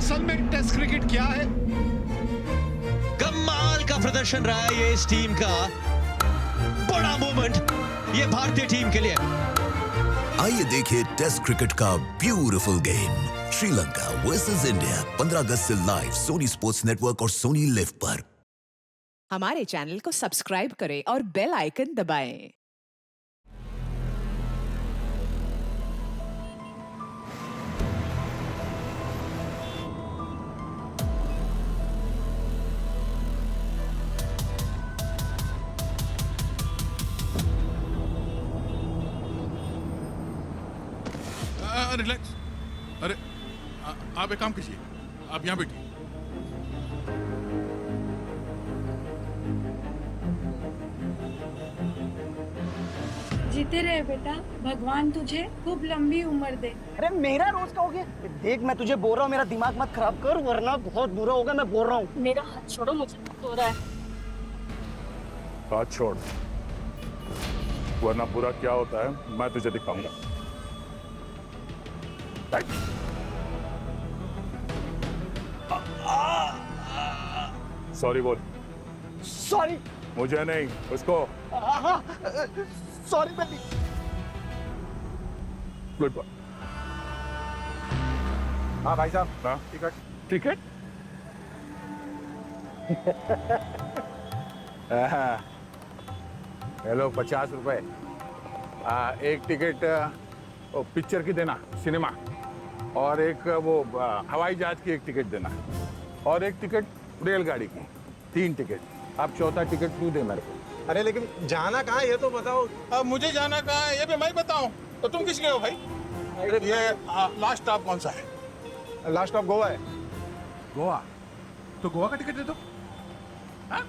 असल में test cricket क्या है? कमाल का प्रदर्शन रहा है ये इस टीम का, बड़ा मोमेंट ये भारतीय टीम के लिए। आइए देखिए टेस्ट क्रिकेट का beautiful game, Sri Lanka versus India, 15 अगस्त से लाइव सोनी स्पोर्ट्स नेटवर्क और सोनी लिव पर। हमारे चैनल को सब्सक्राइब करें और बेल आइकन दबाएं। रिलैक्स। अरे आप एक काम कीजिए, आप यहाँ बैठिए। जीते रहे बेटा, भगवान तुझे खूब लंबी उम्र दे। अरे मेरा रोज कहोगे? देख मैं तुझे बोल रहा हूँ, मेरा दिमाग मत खराब कर वरना बहुत बुरा होगा। मैं बोल रहा हूँ। मेरा हाथ छोड़ो, मुझे हो रहा है। हाथ छोड़, वरना बुरा क्या होता है मैं तुझे दिखाऊंगा। सॉरी बोल। सॉरी। मुझे नहीं, उसको। Sorry baby. Good boy. हाँ भाई साहब। हाँ टिकट। टिकट। हेलो, 50 रुपए। एक टिकट पिक्चर की देना, सिनेमा, और एक वो हवाई जहाज की एक टिकट देना, और एक टिकट रेलगाड़ी की। 3 टिकट। अब चौथा टिकट तू दे मेरे को। अरे लेकिन जाना कहाँ है ये तो बताओ। अब मुझे जाना कहाँ है ये भी मैं बताऊं? तो तुम किस लिए हो भाई? ये लास्ट स्टॉप कौन सा है? लास्ट स्टॉप गोवा है। गोवा? तो गोवा का टिकट दे दो। हाँ?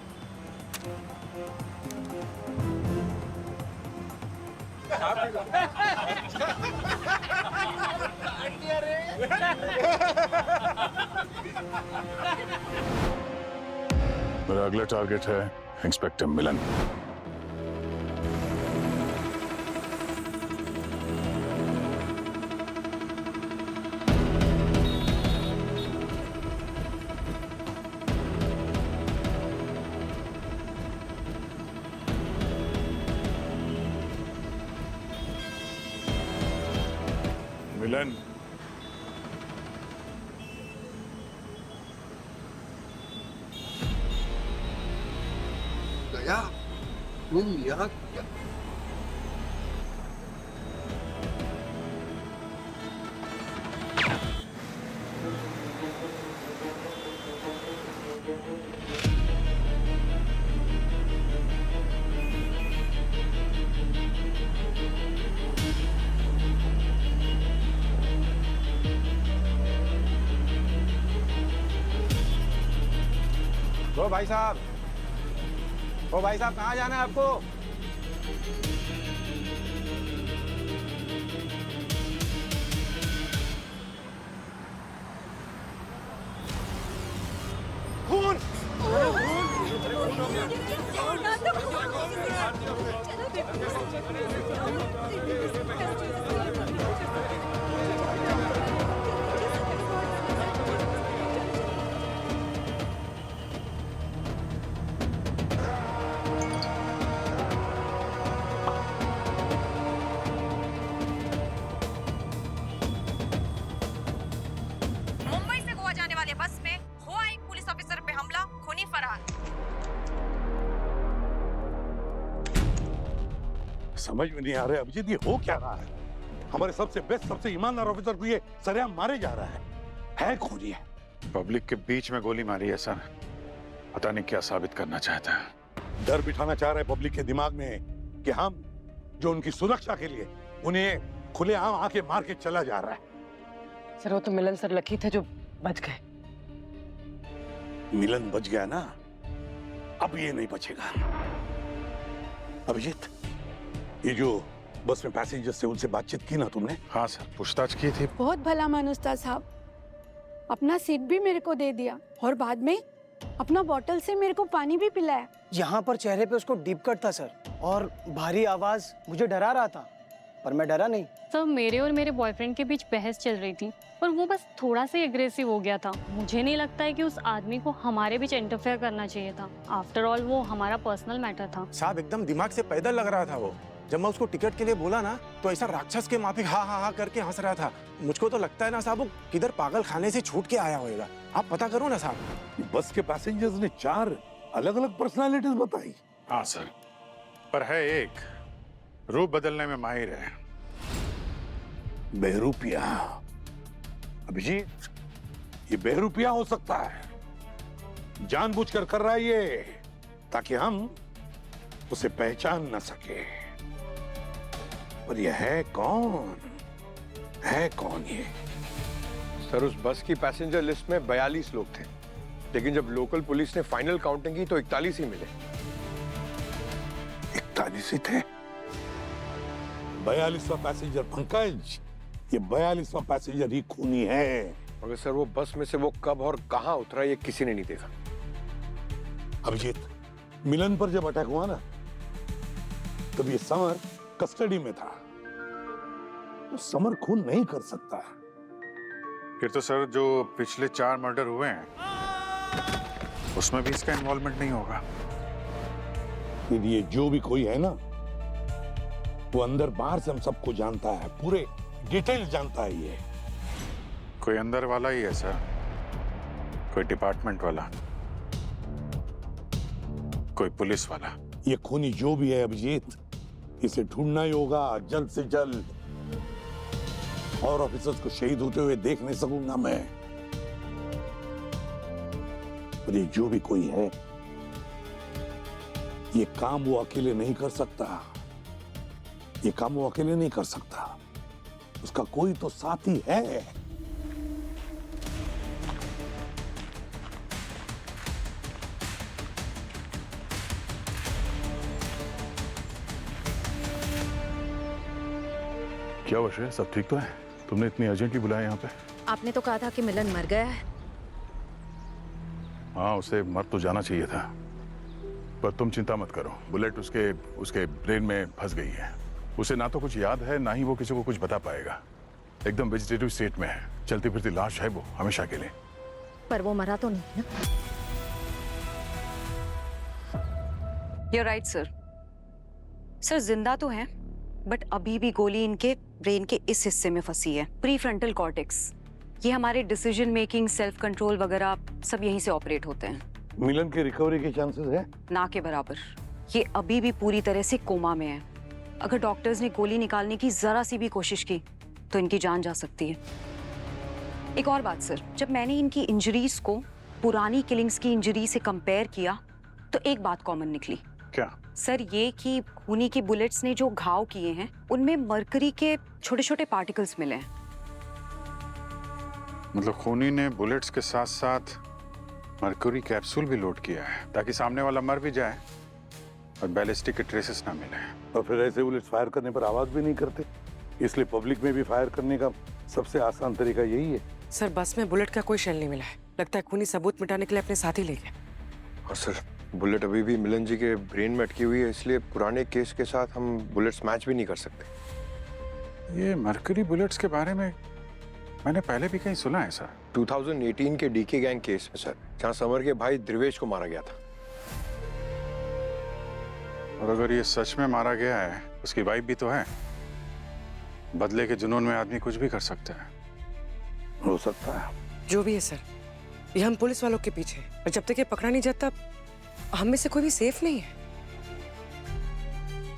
मेरा अगला टारगेट है इंस्पेक्टर मिलन। मिलन, गया तुम यहाँ क्या? ओ भाई साहब, ओ भाई साहब, कहाँ जाना है आपको? खून। मुंबई से गोवा जाने वाले बस में हुआई पुलिस ऑफिसर पे हमला, खूनी फरार। समझ में नहीं आ रहा है अभिजीत, ये हो क्या रहा है? हमारे सबसे बेस्ट, सबसे ईमानदार ऑफिसर को ये सरेआम मारे जा रहा है खूनी है। पब्लिक के बीच में गोली मारी है सर, पता नहीं क्या साबित करना चाहता है। डर बिठाना चाह रहा है पब्लिक के दिमाग में कि हम जो उनकी सुरक्षा के लिए उन्हें खुलेआम आके मार के चला जा रहा है। सर वो तो मिलन सर लकी थे जो बच गए। मिलन बच गया ना, अब ये नहीं बचेगा। अभिजीत, ये जो बस में पैसेंजर्स से उनसे बातचीत की ना तुमने? हाँ सर, पूछताछ की थी। बहुत भला मानुस था साहब, अपना सीट भी मेरे को दे दिया और बाद में अपना बोतल से मेरे को पानी भी पिलाया। यहाँ पर चेहरे पे उसको डीप कट था सर, और भारी आवाज मुझे डरा रहा था। पर मैं डरा नहीं। सर मेरे और मेरे बॉयफ्रेंड के बीच बहस चल रही थी और वो बस थोड़ा सा एग्रेसिव हो गया था। मुझे नहीं लगता है कि उस आदमी को हमारे बीच इंटरफेयर करना चाहिए था। आफ्टर ऑल वो हमारा पर्सनल मैटर था। साहब एकदम दिमाग से पैदल लग रहा था वो। जब मैं उसको टिकट के लिए बोला ना तो ऐसा राक्षस के माफिक हाँ हाँ हाँ करके हंस रहा था। मुझको तो लगता है ना साहब वो किधर पागल खाने से छूट के आया होगा। आप पता करो ना साहब। बस के पैसेंजर्स ने 4 अलग-अलग पर्सनालिटीज बताई। हाँ सर, पर है एक रूप बदलने में माहिर है। बहरूपिया। अभिजीत, ये बहरूपिया हो सकता है, जानबूझकर कर रहा है ये, ताकि हम उसे पहचान न सके। पर ये है कौन? है कौन ये? सर उस बस की पैसेंजर लिस्ट में 42 लोग थे, लेकिन जब लोकल पुलिस ने फाइनल काउंटिंग की तो 41 ही मिले। 41 ही थे। 42वां पैसेंजर पंकज, ये 42वां पैसेंजर ही खूनी है। मगर सर वो बस में से वो कब और कहां उतरा ये किसी ने नहीं देखा। अभिजीत, मिलन पर जब अटैक हुआ ना तब ये समर कस्टडी में था। तो समर खून नहीं कर सकता। फिर तो सर जो पिछले 4 मर्डर हुए हैं उसमें भी इसका इन्वॉल्वमेंट नहीं होगा। फिर ये जो भी कोई है ना, वो अंदर बाहर से हम सबको जानता है, पूरे डिटेल जानता है ये। कोई अंदर वाला ही है सर, कोई डिपार्टमेंट वाला, कोई पुलिस वाला। ये खूनी जो भी है अभिजीत, इसे ढूंढना ही होगा जल्द से जल्द। और ऑफिसर्स को शहीद होते हुए देख नहीं सकूंगा मैं। और ये जो भी कोई है, ये काम वो अकेले नहीं कर सकता। ये काम वो अकेले नहीं कर सकता, उसका कोई तो साथी है। क्या हुआ श्रेया, सब ठीक तो है? तुमने इतनी अर्जेंटली बुलाया यहाँ पे? आपने तो कहा था कि मिलन मर गया है। हाँ, उसे मर तो जाना चाहिए था, पर तुम चिंता मत करो। बुलेट उसके ब्रेन में फंस गई है। उसे ना तो कुछ याद है, ना ही वो किसी को कुछ बता पाएगा। एकदम वेजिटेटिव स्टेट में है, चलती फिरती लाश है वो हमेशा के लिए। पर वो मरा तो नहीं ना? You're right, sir. सर जिंदा तो है, बट अभी भी गोली इनके ब्रेन के इस हिस्से में फंसी है, प्री फ्रंटल कॉर्टेक्स। ये हमारे डिसीजन मेकिंग, सेल्फ कंट्रोल वगैरह सब यहीं से ऑपरेट होते हैं। मिलन के रिकवरी के चांसेस है? ना के बराबर। ये अभी भी पूरी तरह से कोमा में है। अगर डॉक्टर्स ने गोली निकालने की जरा सी भी कोशिश की तो इनकी जान जा सकती है। एक और बात सर, जब मैंने इनकी इंजरीज को पुरानी किलिंग्स की इंजरी से कंपेयर किया तो एक बात कॉमन निकली। क्या? सर ये कि खूनी की बुलेट्स ने जो घाव किए हैं उनमें मरकरी के छोटे छोटे पार्टिकल्स मिले हैं। मतलब खूनी ने बुलेट्स के साथ साथ मरकरी कैप्सूल भी लोड किया है ताकि सामने वाला मर भी जाए और बैलिस्टिक के ट्रेसेस ना मिले। और फिर ऐसे बुलेट्स फायर करने पर आवाज भी नहीं करते, इसलिए पब्लिक में भी फायर करने का सबसे आसान तरीका यही है। सर बस में बुलेट का कोई शेल नहीं मिला है, लगता है खूनी सबूत मिटाने के लिए अपने साथ ही ले गए। और सर बुलेट अभी भी मिलन जी के ब्रेन में अटकी हुई है, इसलिए पुराने केस के साथ हम बुलेट्स मैच भी नहीं कर सकते। ये मरकरी बुलेट्स के बारे में मैंने पहले भी कहीं सुना है सर। 2018 के डीके गैंग केस में सर, जहाँ समर के भाई द्रिवेश को मारा गया था। और अगर ये सच में मारा गया है, उसकी वाइफ भी तो है। बदले के जुनून में आदमी कुछ भी कर सकता है। हो सकता है। जो भी है सर, ये हम पुलिस वालों के पीछे, और जब तक ये पकड़ा नहीं जाता हम में से कोई भी सेफ नहीं है।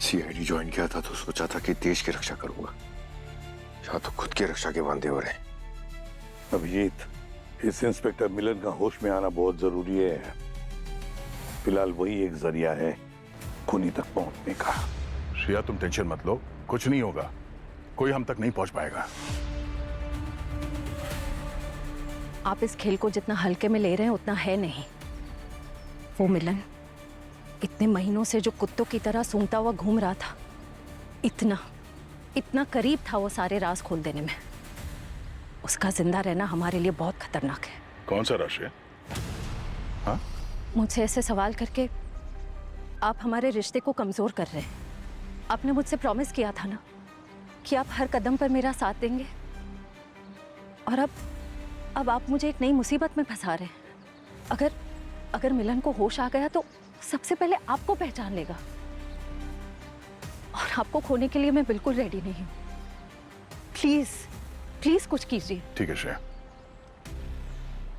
सीआईडी ज्वाइन किया था तो सोचा था कि देश की रक्षा करूंगा, या तो खुद की रक्षा के वांदे हो रहे। अभिजीत, इस इंस्पेक्टर मिलन का होश में आना बहुत जरूरी है। फिलहाल वही एक जरिया है खूनी तक पहुंचने का। श्रेया तुम टेंशन मत लो, कुछ नहीं होगा, कोई हम तक नहीं पहुंच पाएगा। आप इस खेल को जितना हल्के में ले रहे हैं उतना है नहीं। वो मिलन इतने महीनों से जो कुत्तों की तरह सूंघता हुआ घूम रहा था, इतना करीब था वो सारे राज खोल देने में। उसका जिंदा रहना हमारे लिए बहुत खतरनाक है। कौन सा राशि? हाँ? मुझसे ऐसे सवाल करके आप हमारे रिश्ते को कमजोर कर रहे हैं। आपने मुझसे प्रॉमिस किया था ना कि आप हर कदम पर मेरा साथ देंगे। और अब आप मुझे एक नई मुसीबत में फंसा रहे हैं। अगर मिलन को होश आ गया तो सबसे पहले आपको पहचान लेगा, और आपको खोने के लिए मैं बिल्कुल रेडी नहीं हूं। प्लीज प्लीज कुछ कीजिए। ठीक है श्रेया,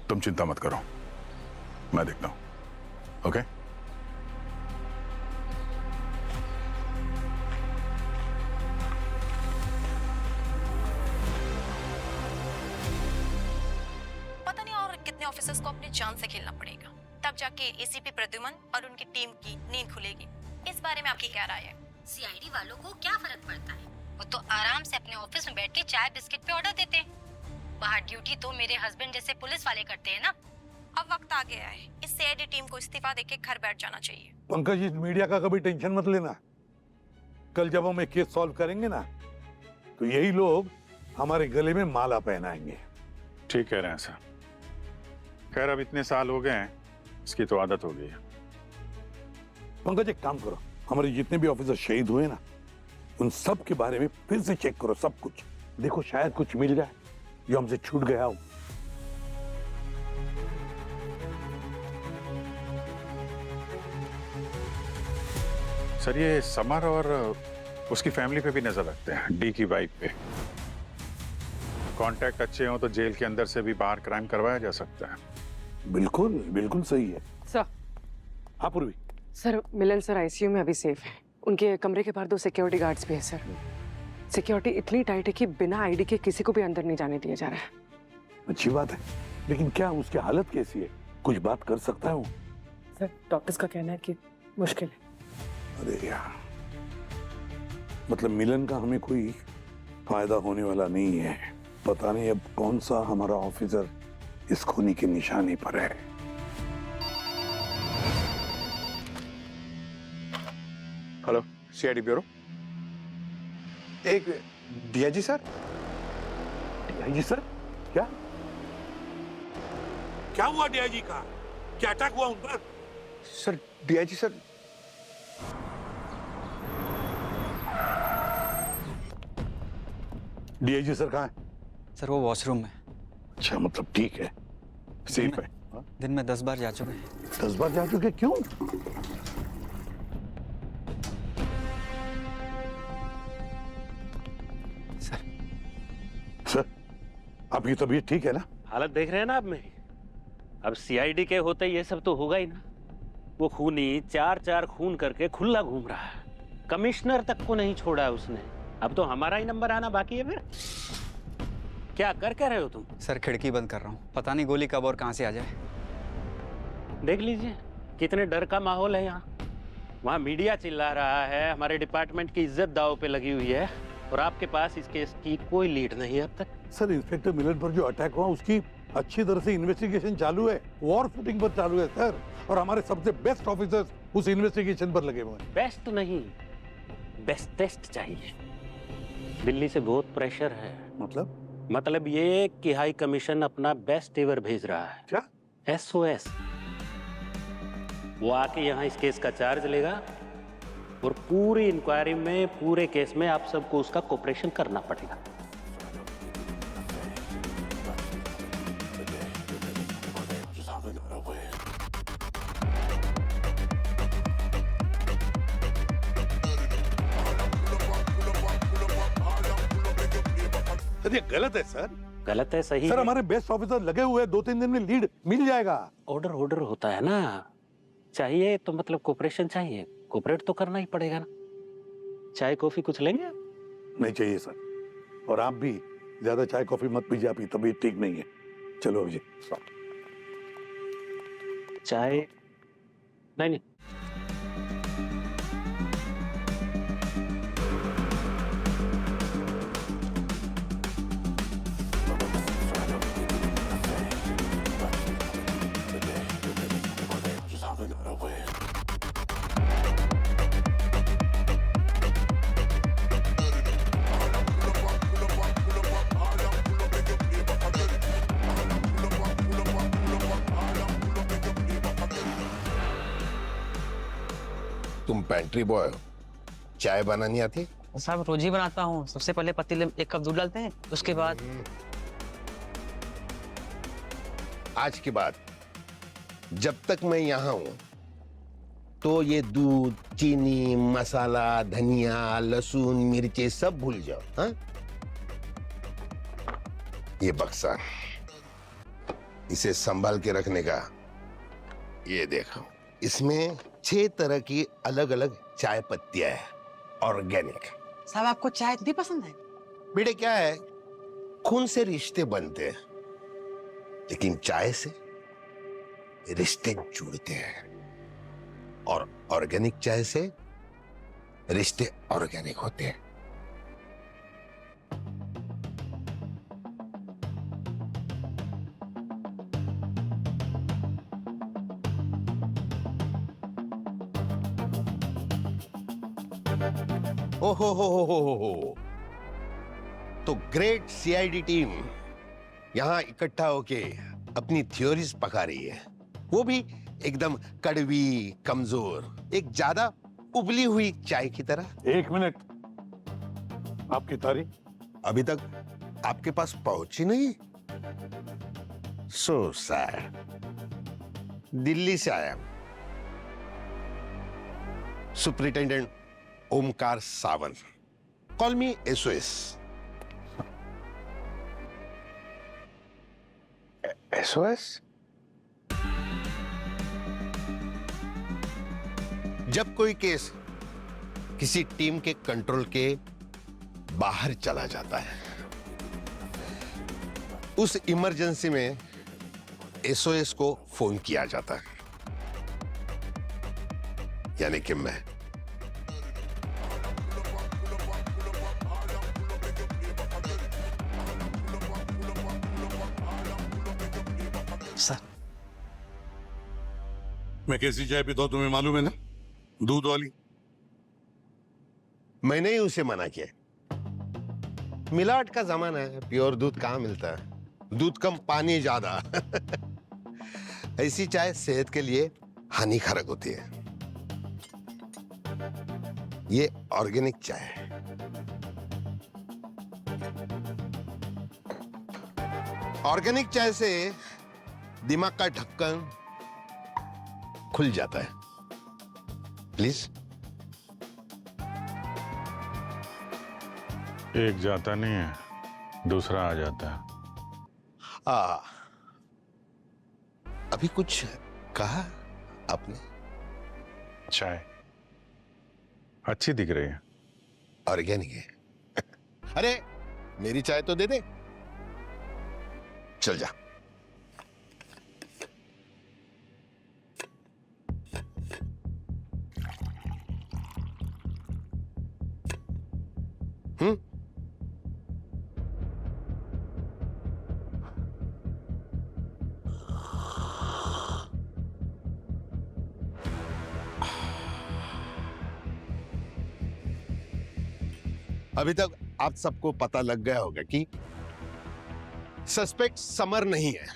तुम चिंता मत करो, मैं देखता हूं। ओके? पता नहीं और कितने ऑफिसर्स को अपनी जान से खेलना पड़ेगा, तब जाके एसीपी प्रद्युमन और उनकी टीम की नींद खुलेगी। इस बारे में आपकी क्या राय है? सीआईडी वालों को क्या फर्क पड़ता है, वो तो आराम से अपने ऑफिस में बैठ के चाय बिस्किट पे ऑर्डर देते हैं। बाहर ड्यूटी तो मेरे हस्बैंड जैसे पुलिस वाले करते हैं ना। अब वक्त आ गया है, इस सीआईडी टीम को इस्तीफा देके घर बैठ जाना चाहिए। पंकज, इस मीडिया का कभी टेंशन मत लेना। कल जब हम एक केस सॉल्व करेंगे ना, तो यही लोग हमारे गले में माला पहनाएंगे। ठीक कह रहे हैं सर। खैर अब इतने साल हो गए हैं, इसकी तो आदत हो गई है। पंकज, एक काम करो, हमारे जितने भी ऑफिसर शहीद हुए ना, उन सब के बारे में फिर से चेक करो, सब कुछ देखो, शायद कुछ मिल जाए जो हमसे छूट गया हो। सर ये समर और उसकी फैमिली पे भी नजर रखते हैं, डी की वाइफ पे। कांटेक्ट अच्छे हो तो जेल के अंदर से भी बाहर क्राइम करवाया जा सकता है। बिल्कुल बिल्कुल सही है सर। हाँ पूर्वी। सर मिलन सर आईसीयू में अभी सेफ है। उनके कमरे के बाहर 2 सिक्योरिटी गार्ड्स भी है सर। सिक्योरिटी इतनी टाइट है कि बिना आईडी के किसी को भी अंदर नहीं जाने दिया जा रहा है। अच्छी बात है, लेकिन क्या उसकी हालत कैसी है? कुछ बात कर सकता है वो? सर डॉक्टर्स का कहना है कि मुश्किल है। अरे यार, मतलब मिलन का हमें कोई फायदा होने वाला नहीं है। पता नहीं अब कौन सा हमारा ऑफिसर इस खूनी के निशाने पर है। Hello, CID bureau. एक डीआईजी सर। DIG sir? क्या क्या हुआ डीआईजी का? क्या अटैक हुआ उन पर? Sir DIG sir, DIG sir कहाँ है? सर वो वॉशरूम में। अच्छा, मतलब ठीक है, सेफ है। दिन में 10 बार जा चुके हैं। 10 बार जा चुके? क्यों? सर आपकी तबीयत ठीक है ना? हालत देख रहे हैं ना आप मेरी। अब सीआईडी के होते ये सब तो होगा ही ना। वो खूनी 4 खून करके खुला घूम रहा है, कमिश्नर तक को नहीं छोड़ा उसने। अब तो हमारा ही नंबर आना बाकी है। फिर क्या कर रहे हो तुम? सर खिड़की बंद कर रहा हूँ, पता नहीं गोली कब और कहाँ से आ जाए। देख लीजिए कितने डर का माहौल है यहाँ। वहाँ मीडिया चिल्ला रहा है, हमारे डिपार्टमेंट की इज्जत दांव पे लगी हुई है, और आपके पास इस केस की कोई लीड नहीं है अब तक। सर इंस्पेक्टर मिलन पर जो अटैक हुआ उसकी अच्छी तरह से इन्वेस्टिगेशन चालू है, वॉर फुटिंग पर चालू है सर, और हमारे सबसे बेस्ट ऑफिसर्स उस इन्वेस्टिगेशन पर लगे हुए हैं। बेस्ट नहीं, बेस्टेस्ट चाहिए। दिल्ली से बहुत प्रेशर है। मतलब ये कि हाई कमीशन अपना बेस्ट एवर भेज रहा है। क्या? SOS। वो आके यहाँ इस केस का चार्ज लेगा, और पूरी इंक्वायरी में, पूरे केस में आप सबको उसका कोऑपरेशन करना पड़ेगा। सर ये गलत है सर। गलत है सही सर है। हमारे बेस्ट ऑफिसर लगे हुए हैं, 2-3 दिन में लीड मिल जाएगा। ऑर्डर होता है ना, चाहिए तो मतलब कोऑपरेशन चाहिए, कोऑपरेट तो करना ही पड़ेगा ना। चाय कॉफी कुछ लेंगे? नहीं चाहिए सर, और आप भी ज्यादा चाय कॉफी मत पीजिए, आपकी तबीयत ठीक नहीं है। चलो अभिजीत। चाय नहीं। तुम पेंट्री बॉय हो, चाय बनानी आती? साहब रोज ही बनाता हूँ। सबसे पहले पतीले में 1 कप दूध डालते हैं, उसके बाद आज के बाद जब तक मैं यहाँ हूं तो ये दूध, चीनी, मसाला, धनिया, लहसुन, मिर्चे सब भूल जाओ। हाँ? ये बक्सा इसे संभाल के रखने का। ये देखो, इसमें 6 तरह की अलग अलग चाय पत्तियां है, ऑर्गेनिक। साहब आपको चाय इतनी पसंद है? बेटे क्या है, खून से रिश्ते बनते हैं, लेकिन चाय से रिश्ते जुड़ते हैं, और ऑर्गेनिक चाय से रिश्ते ऑर्गेनिक होते हैं। ओ हो। तो ग्रेट सीआईडी टीम यहां इकट्ठा होके अपनी थ्योरीज पका रही है, वो भी एकदम कड़वी, कमजोर, एक ज्यादा उबली हुई चाय की तरह। 1 मिनट, आपकी तारीफ अभी तक आपके पास पहुंची नहीं? So sad. दिल्ली से आया सुपरिटेंडेंट ओमकार सावंत, कॉल मी एसओएस। एसओएस? जब कोई केस किसी टीम के कंट्रोल के बाहर चला जाता है, उस इमरजेंसी में एसओएस को फोन किया जाता है, यानी कि मैं। सर, मैं कैसी चाय पीता हूं तुम्हें मालूम है ना? दूध वाली। मैंने ही उसे मना किया। मिलावट का जमाना है, प्योर दूध कहां मिलता है? दूध कम, पानी ज्यादा। ऐसी चाय सेहत के लिए हानिकारक होती है। ये ऑर्गेनिक चाय है। ऑर्गेनिक चाय से दिमाग का ढक्कन खुल जाता है। प्लीज। एक जाता नहीं है, दूसरा आ जाता है। अभी कुछ कहा आपने? चाय अच्छी दिख रही है। ऑर्गेनिक है। अरे मेरी चाय तो दे दे। चल जा। अभी तक आप सबको पता लग गया होगा कि सस्पेक्ट समर नहीं है।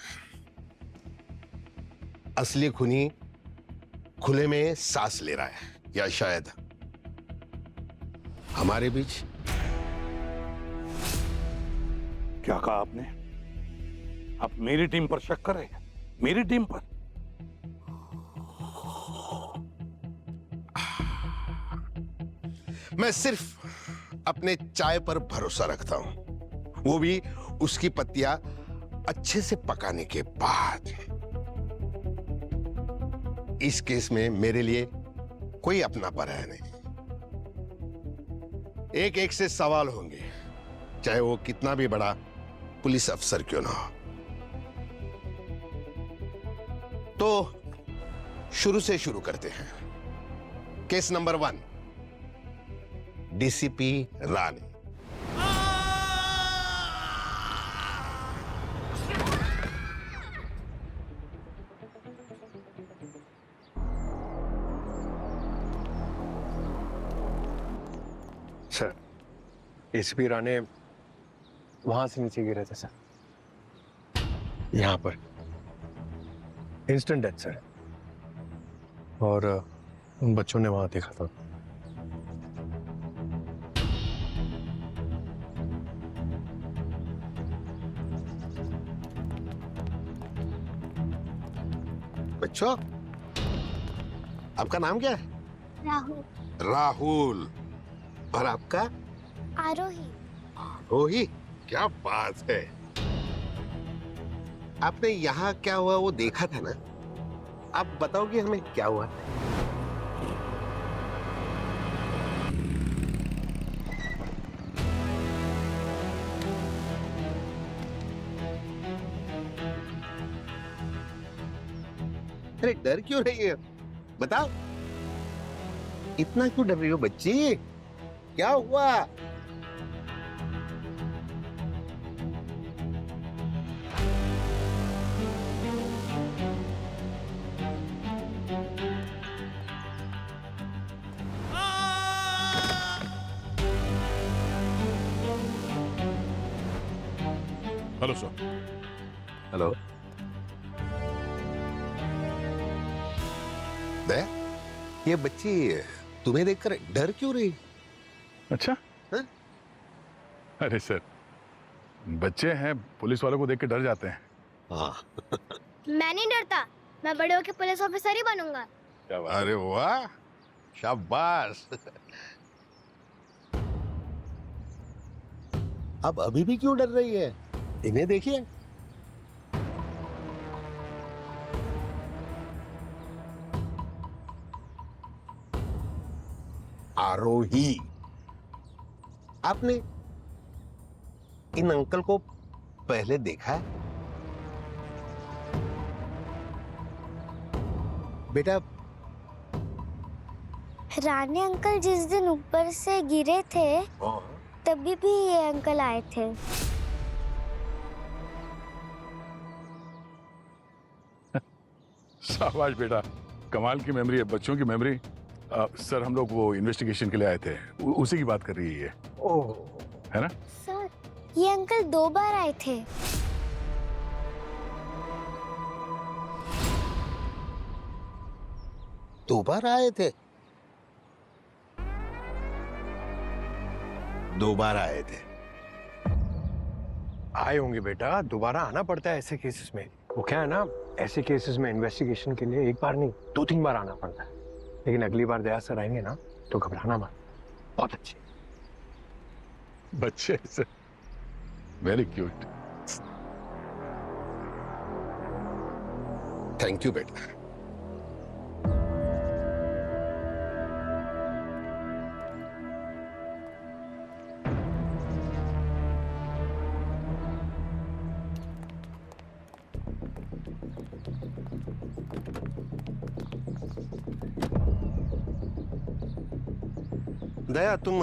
असली खूनी खुले में सांस ले रहा है, या शायद हमारे बीच। क्या कहा आपने? आप मेरी टीम पर शक कर रहे हैं? मेरी टीम पर? मैं सिर्फ अपने चाय पर भरोसा रखता हूं, वो भी उसकी पत्तियां अच्छे से पकाने के बाद। इस केस में मेरे लिए कोई अपना पराया नहीं। एक एक से सवाल होंगे, चाहे वो कितना भी बड़ा पुलिस अफसर क्यों ना हो। तो शुरू से शुरू करते हैं। केस नंबर 1, डीसीपी रानी। सर, एसीपी राणे वहां से नीचे गिरे थे सर, यहाँ पर। इंस्टेंट डेथ सर, और उन बच्चों ने वहां देखा था। बच्चों, आपका नाम क्या है? राहुल। राहुल। और आपका? आरोही। आरोही, क्या बात है। आपने यहाँ क्या हुआ वो देखा था ना? आप बताओगे हमें क्या हुआ? अरे डर क्यों रही है? बताओ, इतना क्यों डर रही हो बच्ची? क्या हुआ? Hello sir. हेलो। ये बच्ची तुम्हें देखकर डर क्यों रही? अच्छा? अरे सर, बच्चे हैं, पुलिस वालों को देख के डर जाते हैं। हाँ। मैं नहीं डरता, मैं बड़े होकर पुलिस ऑफिसर ही बनूंगा। अरे वाह, शाबाश। अब अभी भी क्यों डर रही है? इन्हें देखिए। आरोही, आपने इन अंकल को पहले देखा है? बेटा, रानी अंकल जिस दिन ऊपर से गिरे थे तभी भी ये अंकल आए थे। शाबाश बेटा, कमाल की मेमोरी है, बच्चों की मेमोरी। सर, हम लोग वो इन्वेस्टिगेशन के लिए आए थे, उसी की बात कर रही है। ओह, है ना? सर, ये अंकल 2 बार आए थे। दो बार आए थे? 2 बार आए थे? आए होंगे बेटा, दोबारा आना पड़ता है ऐसे केसेस में। वो क्या है ना, ऐसे केसेस में इन्वेस्टिगेशन के लिए 1 बार नहीं 2-3 बार आना पड़ता है। लेकिन अगली बार दया सर आएंगे ना तो घबराना मत। बहुत अच्छे बच्चे sir, very cute. Thank you बेटा। दया, तुम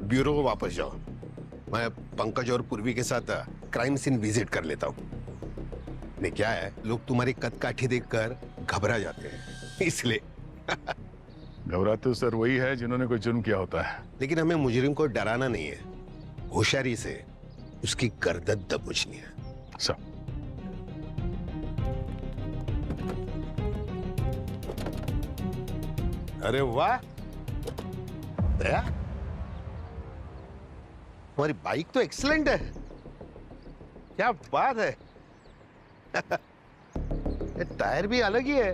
ब्यूरो को वापस जाओ। मैं पंकज और पूर्वी के साथ क्राइम सीन विजिट कर लेता हूँ। नहीं, क्या है, लोग तुम्हारी कदकाठी देखकर घबरा जाते हैं, इसलिए। घबराते तो सर वही है जिन्होंने कोई जुर्म किया होता है। लेकिन हमें मुजरिम को डराना नहीं है, होशियारी से उसकी गर्दन दबोचनी है। सब अरे वाह दया, तुम्हारी बाइक तो एक्सीलेंट है। क्या बात है। ये टायर भी अलग ही है।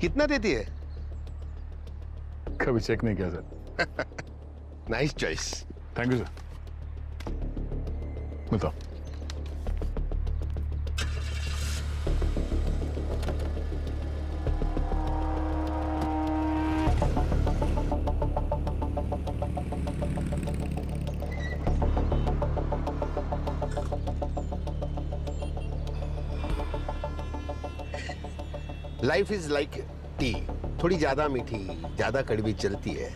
कितना देती है? कभी चेक नहीं किया sir. Nice choice. Thank you sir. बताओ। लाइफ इज लाइक टी, थोड़ी ज्यादा मीठी ज्यादा कड़वी चलती है,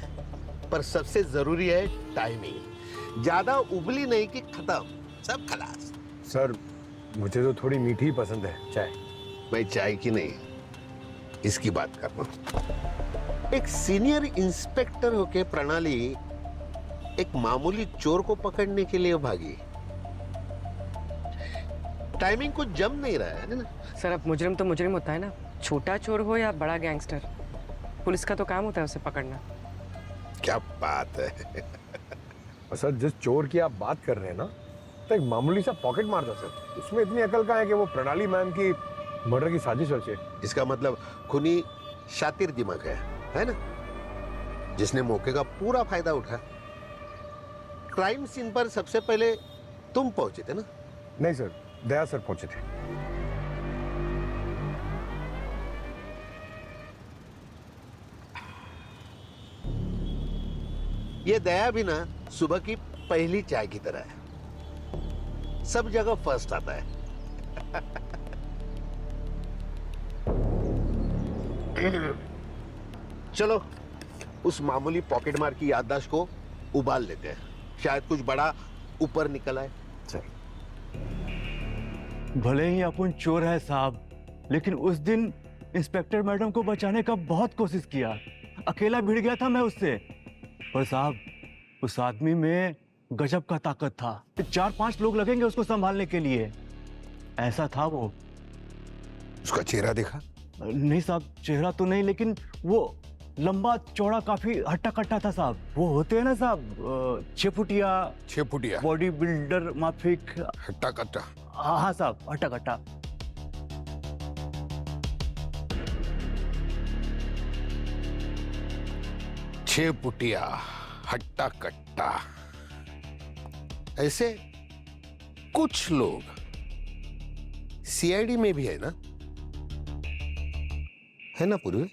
पर सबसे जरूरी है टाइमिंग। ज्यादा उबली नहीं कि खत्म, सब खलास। सर, मुझे तो थोड़ी मीठी ही पसंद है चाय। मैं चाय की नहीं, इसकी बात कर रहा हूं। एक सीनियर इंस्पेक्टर होके प्रणाली एक मामूली चोर को पकड़ने के लिए भागी। टाइमिंग कुछ जम नहीं रहा है ना। सर, अब मुजरिम तो मुजरिम होता है ना, छोटा चोर हो या बड़ा गैंगस्टर, पुलिस का तो काम होता है उसे पकड़ना। क्या बात है। सर, जिस चोर की आप बात कर रहे हैं ना, तो एक मामूली सा पॉकेट मार था सर। उसमें इतनी अकल कहाँ है कि वो प्रणाली मैम की मर्डर की साजिश रचे। इसका मतलब खूनी शातिर दिमाग है ना, जिसने मौके का पूरा फायदा उठा। क्राइम सीन पर सबसे पहले तुम पहुंचे थे ना? नहीं सर, दया सर पहुंचे थे। ये दया भी ना सुबह की पहली चाय की तरह है, सब जगह फर्स्ट आता है। चलो उस मामूली पॉकेट मार की याददाश्त को उबाल लेते हैं, शायद कुछ बड़ा ऊपर निकल आए। सर भले ही अपन चोर है साहब, लेकिन उस दिन इंस्पेक्टर मैडम को बचाने का बहुत कोशिश किया। अकेला भिड़ गया था मैं उससे, पर साहब उस आदमी में गजब का ताकत था। 4-5 लोग लगेंगे उसको संभालने के लिए, ऐसा था वो। उसका चेहरा देखा? नहीं साहब, चेहरा तो नहीं, लेकिन वो लंबा चौड़ा काफी हट्टा कट्टा था साहब। वो होते हैं ना साहब 6 फुटिया बॉडी बिल्डर माफिक। हट्टा कट्टा? हाँ साहब, हट्टा कट्टा। छह फुटिया हट्टा कट्टा, ऐसे कुछ लोग सीआईडी में भी है ना पूर्वी?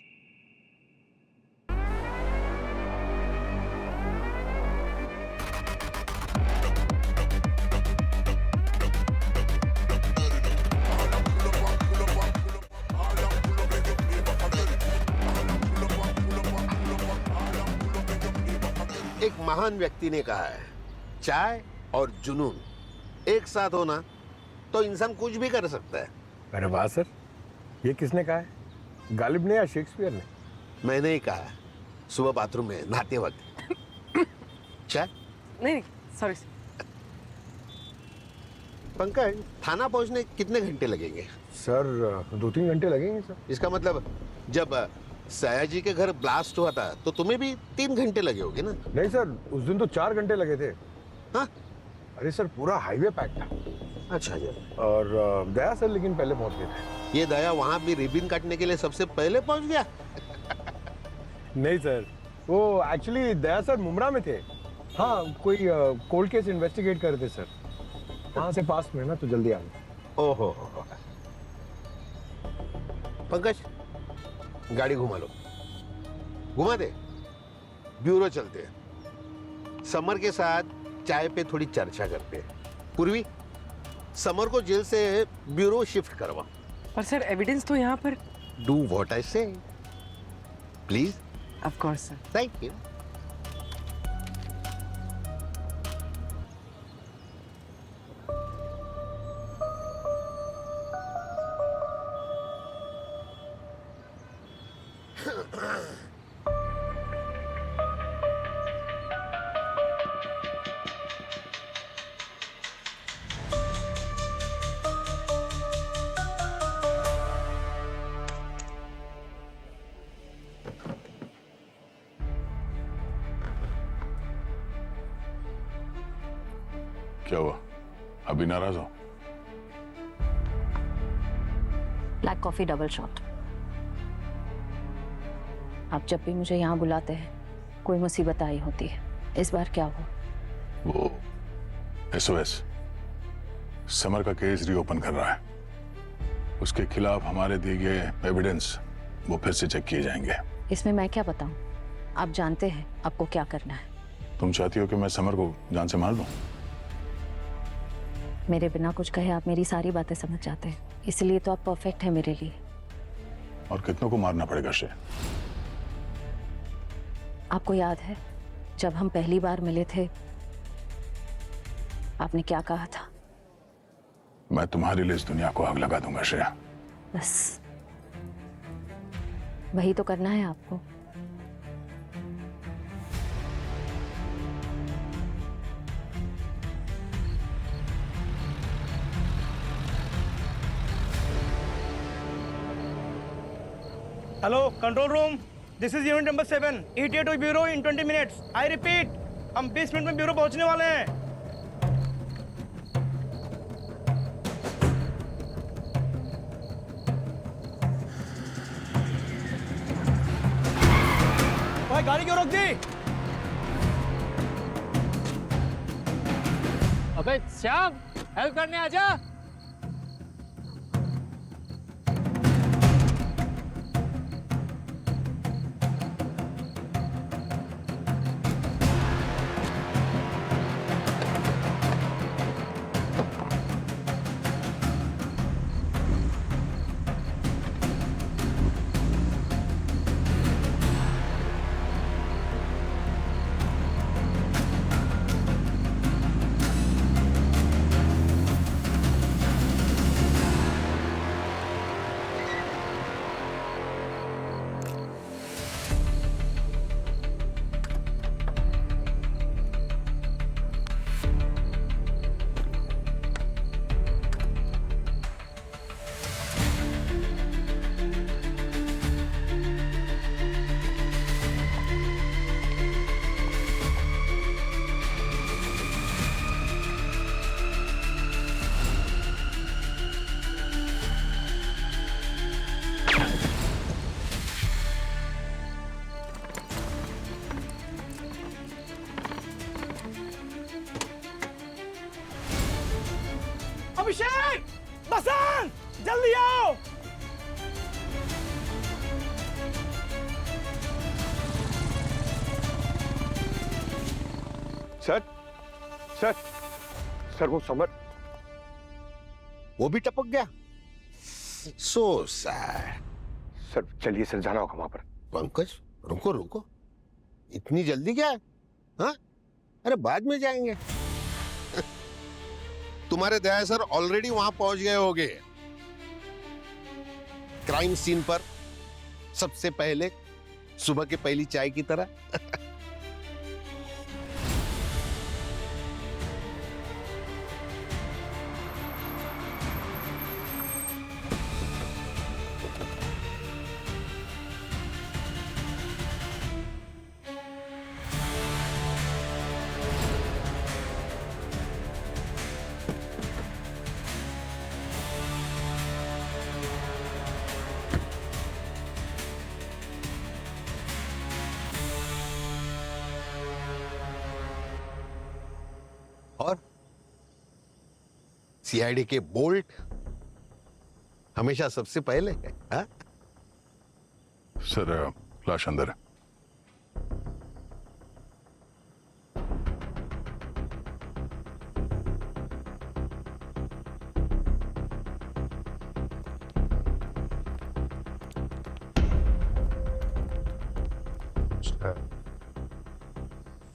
एक महान व्यक्ति ने कहा है, चाय और जुनून एक साथ होना तो इंसान कुछ भी कर सकता है। अरे वाह सर, ये किसने कहा है? गालिब ने या शेक्सपियर ने? मैंने ही कहा है, सुबह बाथरूम में नहाते वक्त। चाय? नहीं, सॉरी। पंकज, थाना पहुंचने कितने घंटे लगेंगे? सर 2-3 घंटे लगेंगे सर। इसका मतलब जब सयाजी के घर ब्लास्ट हुआ था तो तुम्हें भी 3 घंटे लगे होंगे ना? नहीं सर, उस दिन तो 4 घंटे लगे थे। हाँ? अरे सर पूरा हाईवे पैक था। अच्छा जी। और दया सर लेकिन पहले पहुंच गए थे। ये दया वहां भी रिबन काटने के लिए सबसे पहले पहुंच गया? नहीं सर, वो एक्चुअली दया सर मुमरा में थे। हाँ, कोई कोल्ड केस इन्वेस्टिगेट कर रहे थे सर। वहां से पास में ना, तो जल्दी आ गए। ओहो। पंकज, गाड़ी घुमा लो। घुमा दे, ब्यूरो चलते हैं। समर के साथ चाय पे थोड़ी चर्चा करते हैं। पूर्वी, समर को जेल से ब्यूरो शिफ्ट करवा। पर सर एविडेंस तो यहाँ पर। डू व्हाट आई से, please. Of course sir. Thank you. क्या हुआ, अभी नाराज हो? Black coffee double shot. आप जब भी मुझे यहाँ बुलाते हैं कोई मुसीबत आई होती है, इस बार क्या हुआ? वो एसओएस समर का केस रीओपन कर रहा है। उसके खिलाफ हमारे दिए गए एविडेंस वो फिर से चेक किए जाएंगे। इसमें मैं क्या बताऊं? आप जानते हैं आपको क्या करना है। तुम चाहती हो कि मैं समर को जान से मार दूं? मेरे बिना कुछ कहे आप मेरी सारी बातें समझ जाते हैं, इसलिए तो आप परफेक्ट है मेरे लिए। और कितनों को मारना पड़ेगा श्रेय? आपको याद है जब हम पहली बार मिले थे आपने क्या कहा था? मैं तुम्हारे लिए इस दुनिया को आग लगा दूंगा श्रेया। बस वही तो करना है आपको। Hello control room, this is unit number 7, ETA to bureau in 20 minutes. I repeat, हम 20 मिनट में ब्यूरो पहुंचने वाले हैं। गाड़ी क्यों रोक दी? अबे श्याम, हेल्प करने आजा। अभिषेक, बसंत, जल्दी आओ। सर, सर, सर वो समर, वो भी टपक गया। So sad. सर चलिए सर, जाना होगा वहां पर। पंकज रुको रुको, इतनी जल्दी क्या है? हाँ, अरे बाद में जाएंगे। तुम्हारे दया सर ऑलरेडी वहां पहुंच गए होंगे। क्राइम सीन पर सबसे पहले, सुबह की पहली चाय की तरह। और सीआईडी के बोल्ट हमेशा सबसे पहले है। हा? सर लाश अंदर है।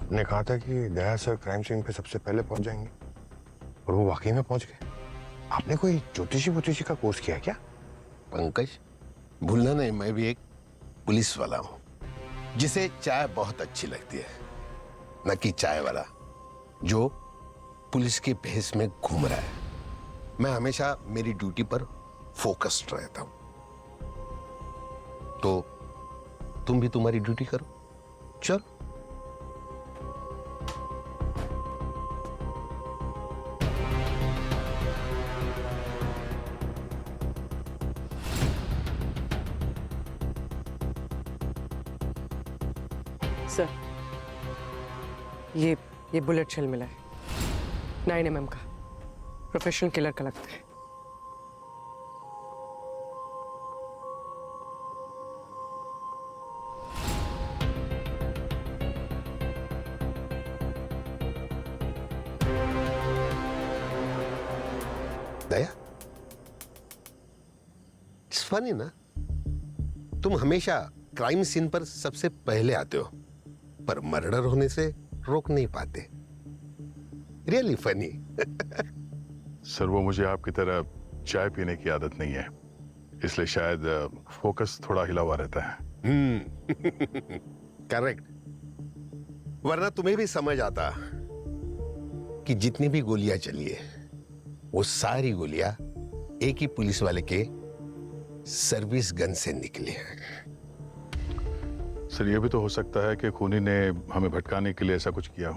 आपने कहा था कि दया सर क्राइम सीन पे सबसे पहले पहुंच जाएंगे, और वो वाकई में पहुंच गए। आपने कोई ज्योतिषी का कोर्स किया क्या? पंकज, भूलना नहीं, मैं भी एक पुलिस वाला हूं जिसे चाय बहुत अच्छी लगती है, न कि चाय वाला जो पुलिस के भेष में घूम रहा है। मैं हमेशा मेरी ड्यूटी पर फोकस्ड रहता हूं। तो तुम भी तुम्हारी ड्यूटी करो। चलो। सर, ये बुलेट शेल मिला है, 9 mm का, प्रोफेशनल किलर का लगता है। दया, इट्स फनी ना, तुम हमेशा क्राइम सीन पर सबसे पहले आते हो, पर मर्डर होने से रोक नहीं पाते। Really funny. सर वो मुझे आपकी तरह चाय पीने की आदत नहीं है, इसलिए शायद फोकस थोड़ा हिला हुआ रहता है। करेक्ट, वरना तुम्हें भी समझ आता कि जितनी भी गोलियां चली है वो सारी गोलियां एक ही पुलिस वाले के सर्विस गन से निकली है। सर ये भी तो हो सकता है कि खूनी ने हमें भटकाने के लिए ऐसा कुछ किया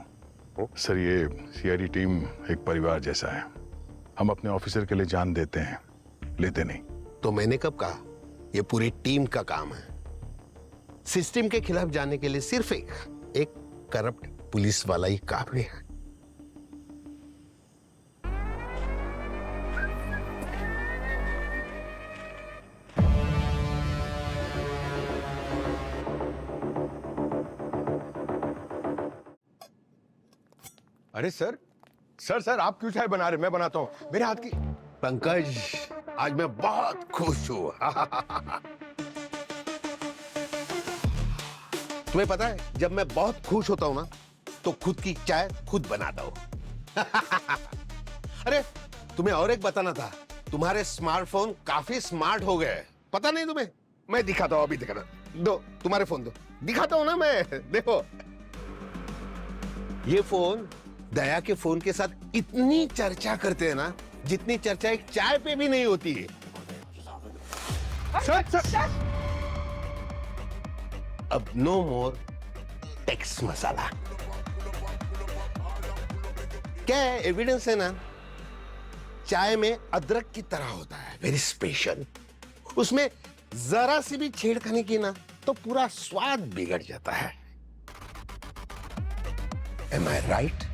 हो। सर ये सीआईडी टीम एक परिवार जैसा है, हम अपने ऑफिसर के लिए जान देते हैं, लेते नहीं। तो मैंने कब कहा ये पूरी टीम का काम है। सिस्टम के खिलाफ जाने के लिए सिर्फ एक करप्ट पुलिस वाला ही काफी है। अरे सर सर सर आप क्यों चाय बना रहे? मैं बनाता हूं, मेरे हाथ की। पंकज, आज मैं बहुत खुश हूं। तुम्हें पता है, जब मैं बहुत खुश होता हूं ना, तो खुद की चाय खुद बनाता हूं। अरे तुम्हें और एक बताना था, तुम्हारे स्मार्टफोन काफी स्मार्ट हो गए। पता नहीं तुम्हें? मैं दिखाता हूं, अभी दिखाता। दो तुम्हारे फोन दो, दिखाता हूं ना मैं। देखो, ये फोन दया के फोन के साथ इतनी चर्चा करते हैं ना, जितनी चर्चा एक चाय पे भी नहीं होती है। अब नो मोर टेक्स्ट मसाला। क्या है? एविडेंस है ना, चाय में अदरक की तरह होता है, वेरी स्पेशल। उसमें जरा सी भी छेड़खानी की ना, तो पूरा स्वाद बिगड़ जाता है। Am I right?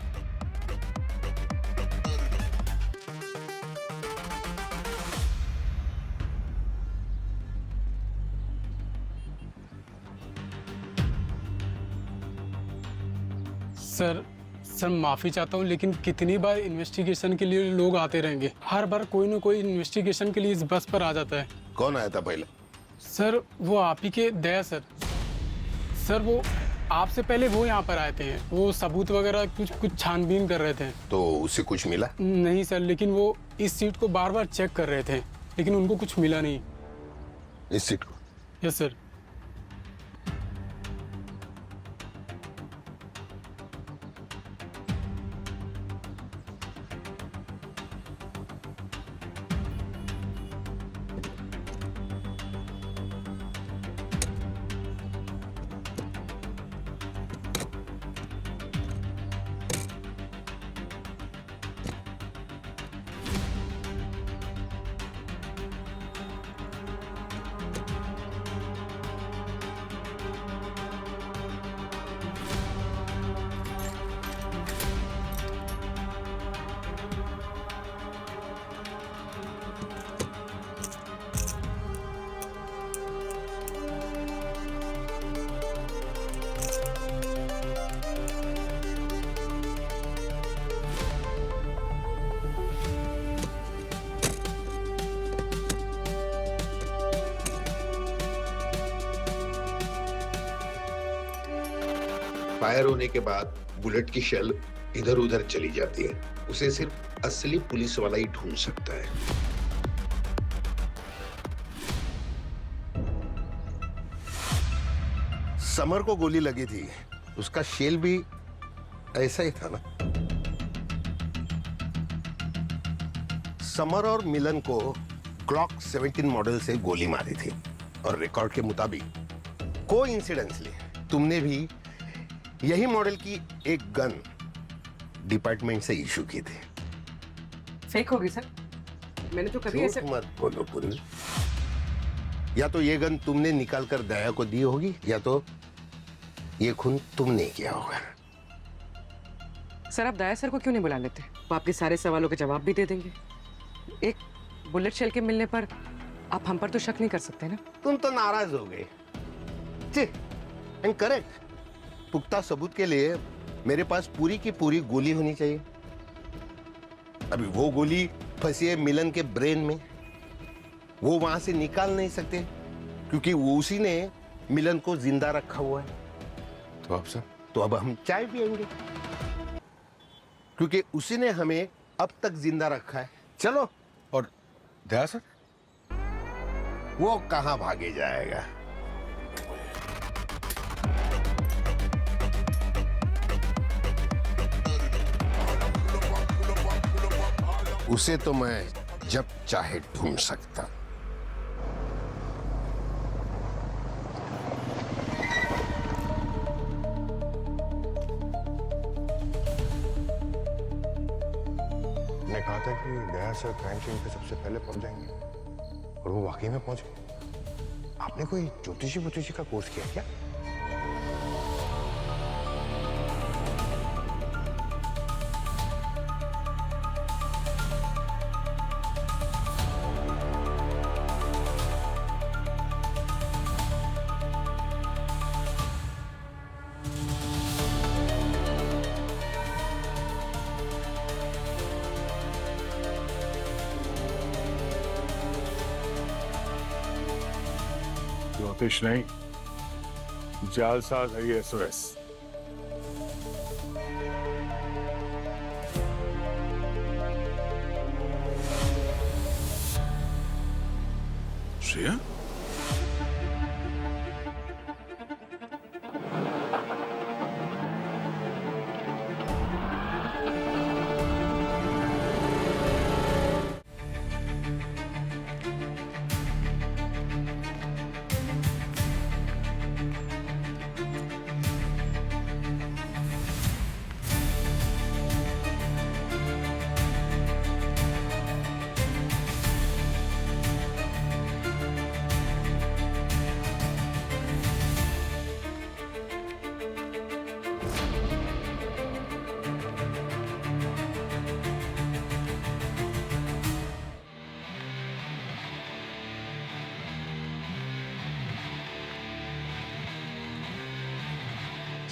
सर माफी चाहता हूँ, लेकिन कितनी बार इन्वेस्टिगेशन के लिए लोग आते रहेंगे? हर बार कोई ना कोई इन्वेस्टिगेशन के लिए इस बस पर आ जाता है। कौन आया था पहले? सर वो आप ही के दया सर। सर वो आपसे पहले वो यहाँ पर आए थे, वो सबूत वगैरह कुछ छानबीन कर रहे थे। तो उससे कुछ मिला? नहीं सर, लेकिन वो इस सीट को बार बार चेक कर रहे थे, लेकिन उनको कुछ मिला नहीं। इस सीट को? Yes sir. फायर होने के बाद बुलेट की शेल इधर उधर चली जाती है। उसे सिर्फ असली पुलिस वाला ही ढूंढ सकता है। समर को गोली लगी थी, उसका शेल भी ऐसा ही था ना। समर और मिलन को ग्लॉक 17 मॉडल से गोली मारी थी, और रिकॉर्ड के मुताबिक कोइंसिडेंसली तुमने भी यही मॉडल की एक गन डिपार्टमेंट से इशू की थी। फेक होगी सर, मैंने तो कभी ऐसे। मत बोलो पुनी। या तो ये गन तुमने निकाल कर दया को दी होगी, या तो ये खून तुमने किया होगा। सर आप दया सर को क्यों नहीं बुला लेते? वो आपके सारे सवालों के जवाब भी दे देंगे। एक बुलेट शेल के मिलने पर आप हम पर तो शक नहीं कर सकते ना? तुम तो नाराज हो गए। And correct. पुख्ता सबूत के लिए मेरे पास पूरी की पूरी गोली होनी चाहिए। अभी वो गोली फंसी है मिलन के ब्रेन में, वो वहां से निकाल नहीं सकते, क्योंकि वो उसी ने मिलन को जिंदा रखा हुआ है। तो अब सर? तो अब हम चाय पिएंगे, क्योंकि उसी ने हमें अब तक जिंदा रखा है। चलो। और दया सर? वो कहां भागे जाएगा? उसे तो मैं जब चाहे ढूंढ सकता। ने कहा था कि दया सर क्राइम सीन पे सबसे पहले पहुंच जाएंगे, और वो वाकई में पहुंच गए। आपने कोई ज्योतिषी का कोर्स किया क्या? तफ्तीश नहीं, जालसाज है ये SOS। Shreya?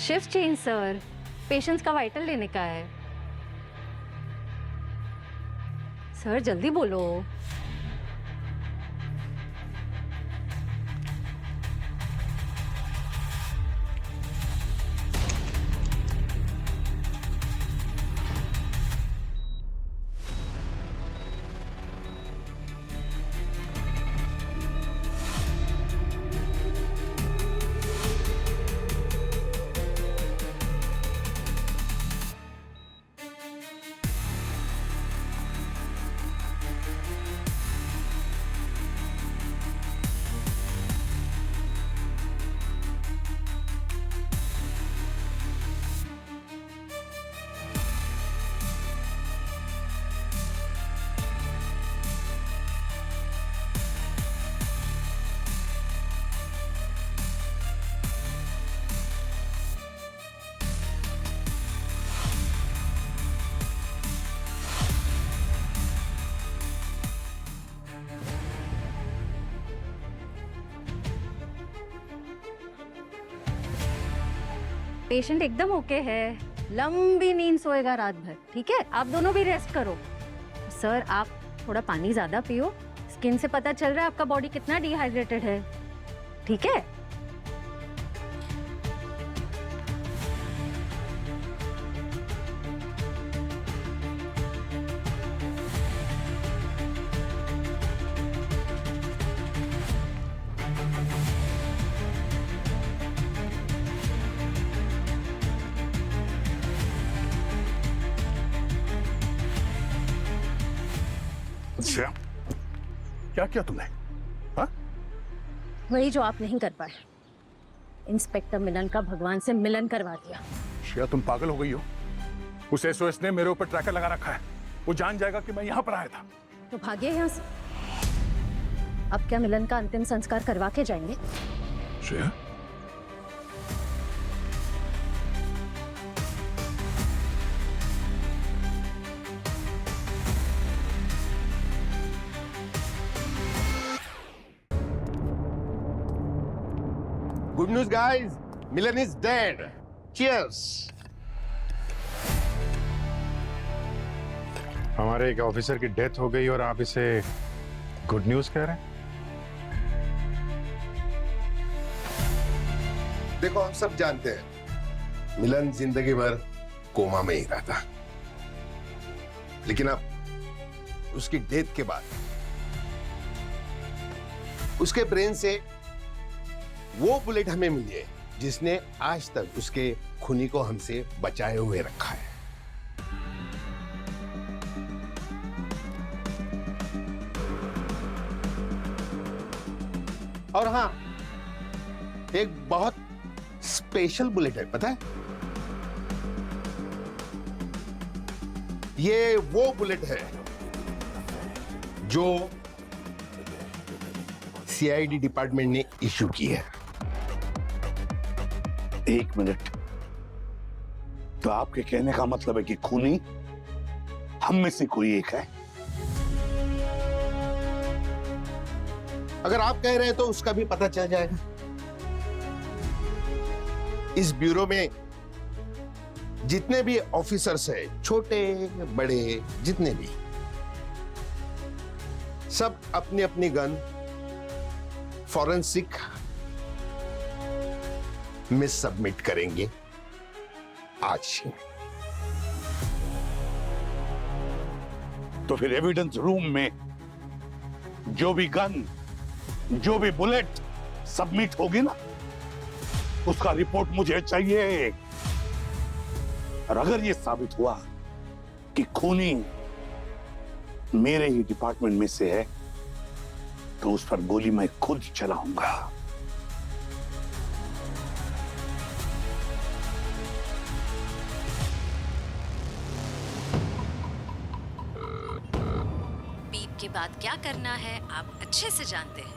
Shift change sir, patients का वाइटल लेने का है। सर जल्दी बोलो। पेशेंट एकदम ओके है, लंबी नींद सोएगा रात भर। ठीक है, आप दोनों भी रेस्ट करो। सर आप थोड़ा पानी ज्यादा पियो, स्किन से पता चल रहा है आपका बॉडी कितना डिहाइड्रेटेड है। ठीक है, श्रेया, क्या किया तुमने? हाँ? वही जो आप नहीं कर पाए। इंस्पेक्टर मिलन का भगवान से मिलन करवा दिया। श्रेया तुम पागल हो गई हो। उस SOS ने मेरे ऊपर ट्रैकर लगा रखा है। वो जान जाएगा कि मैं यहाँ पर आया था। तो भागिए यहाँ से। अब क्या मिलन का अंतिम संस्कार करवा के जाएंगे? Shreya? Good news, guys. Milan is dead. Cheers. हमारे एक ऑफिसर की डेथ हो गई और आप इसे गुड न्यूज कह रहे हैं? देखो हम सब जानते हैं मिलन जिंदगी भर कोमा में ही रहा था, लेकिन अब उसकी डेथ के बाद उसके ब्रेन से वो बुलेट हमें मिली है जिसने आज तक उसके खूनी को हमसे बचाए हुए रखा है। और हाँ, एक बहुत स्पेशल बुलेट है, पता है? ये वो बुलेट है जो CID डिपार्टमेंट ने इशू की है। एक मिनट, तो आपके कहने का मतलब है कि खूनी हम में से कोई एक है? अगर आप कह रहे हैं तो उसका भी पता चल जाएगा। इस ब्यूरो में जितने भी ऑफिसर्स हैं, छोटे बड़े जितने भी, सब अपनी अपनी गन फॉरेंसिक में सबमिट करेंगे आज। तो फिर एविडेंस रूम में जो भी गन, जो भी बुलेट सबमिट होगी ना, उसका रिपोर्ट मुझे चाहिए। और अगर यह साबित हुआ कि खूनी मेरे ही डिपार्टमेंट में से है, तो उस पर गोली मैं खुद चलाऊंगा। बीप के बाद क्या करना है आप अच्छे से जानते हैं।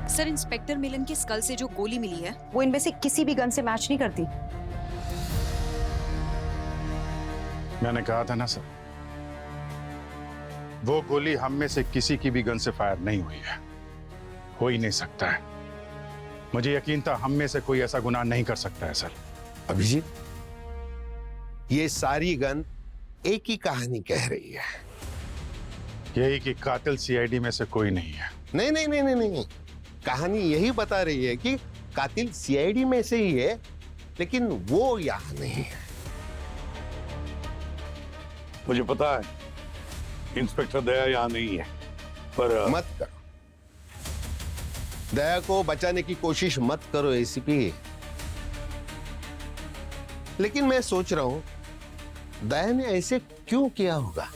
सर, इंस्पेक्टर मिलन की स्कल से जो गोली मिली है वो इनमें से किसी भी गन से मैच नहीं करती। मैंने कहा था ना सर, वो गोली हम में से किसी की भी गन से फायर नहीं हुई है, हो ही नहीं सकता है। मुझे यकीन था हम में से कोई ऐसा गुनाह नहीं कर सकता है सर। अभिजीत, ये सारी गन एक ही कहानी कह रही है। यही कि कातिल सीआईडी में से कोई नहीं है। नहीं नहीं नहीं नहीं नहीं, कहानी यही बता रही है कि कातिल सीआईडी में से ही है, लेकिन वो यहां नहीं है। मुझे पता है इंस्पेक्टर दया यहां नहीं है, पर मत करो, दया को बचाने की कोशिश मत करो एसीपी। लेकिन मैं सोच रहा हूं दया ने ऐसे क्यों किया होगा।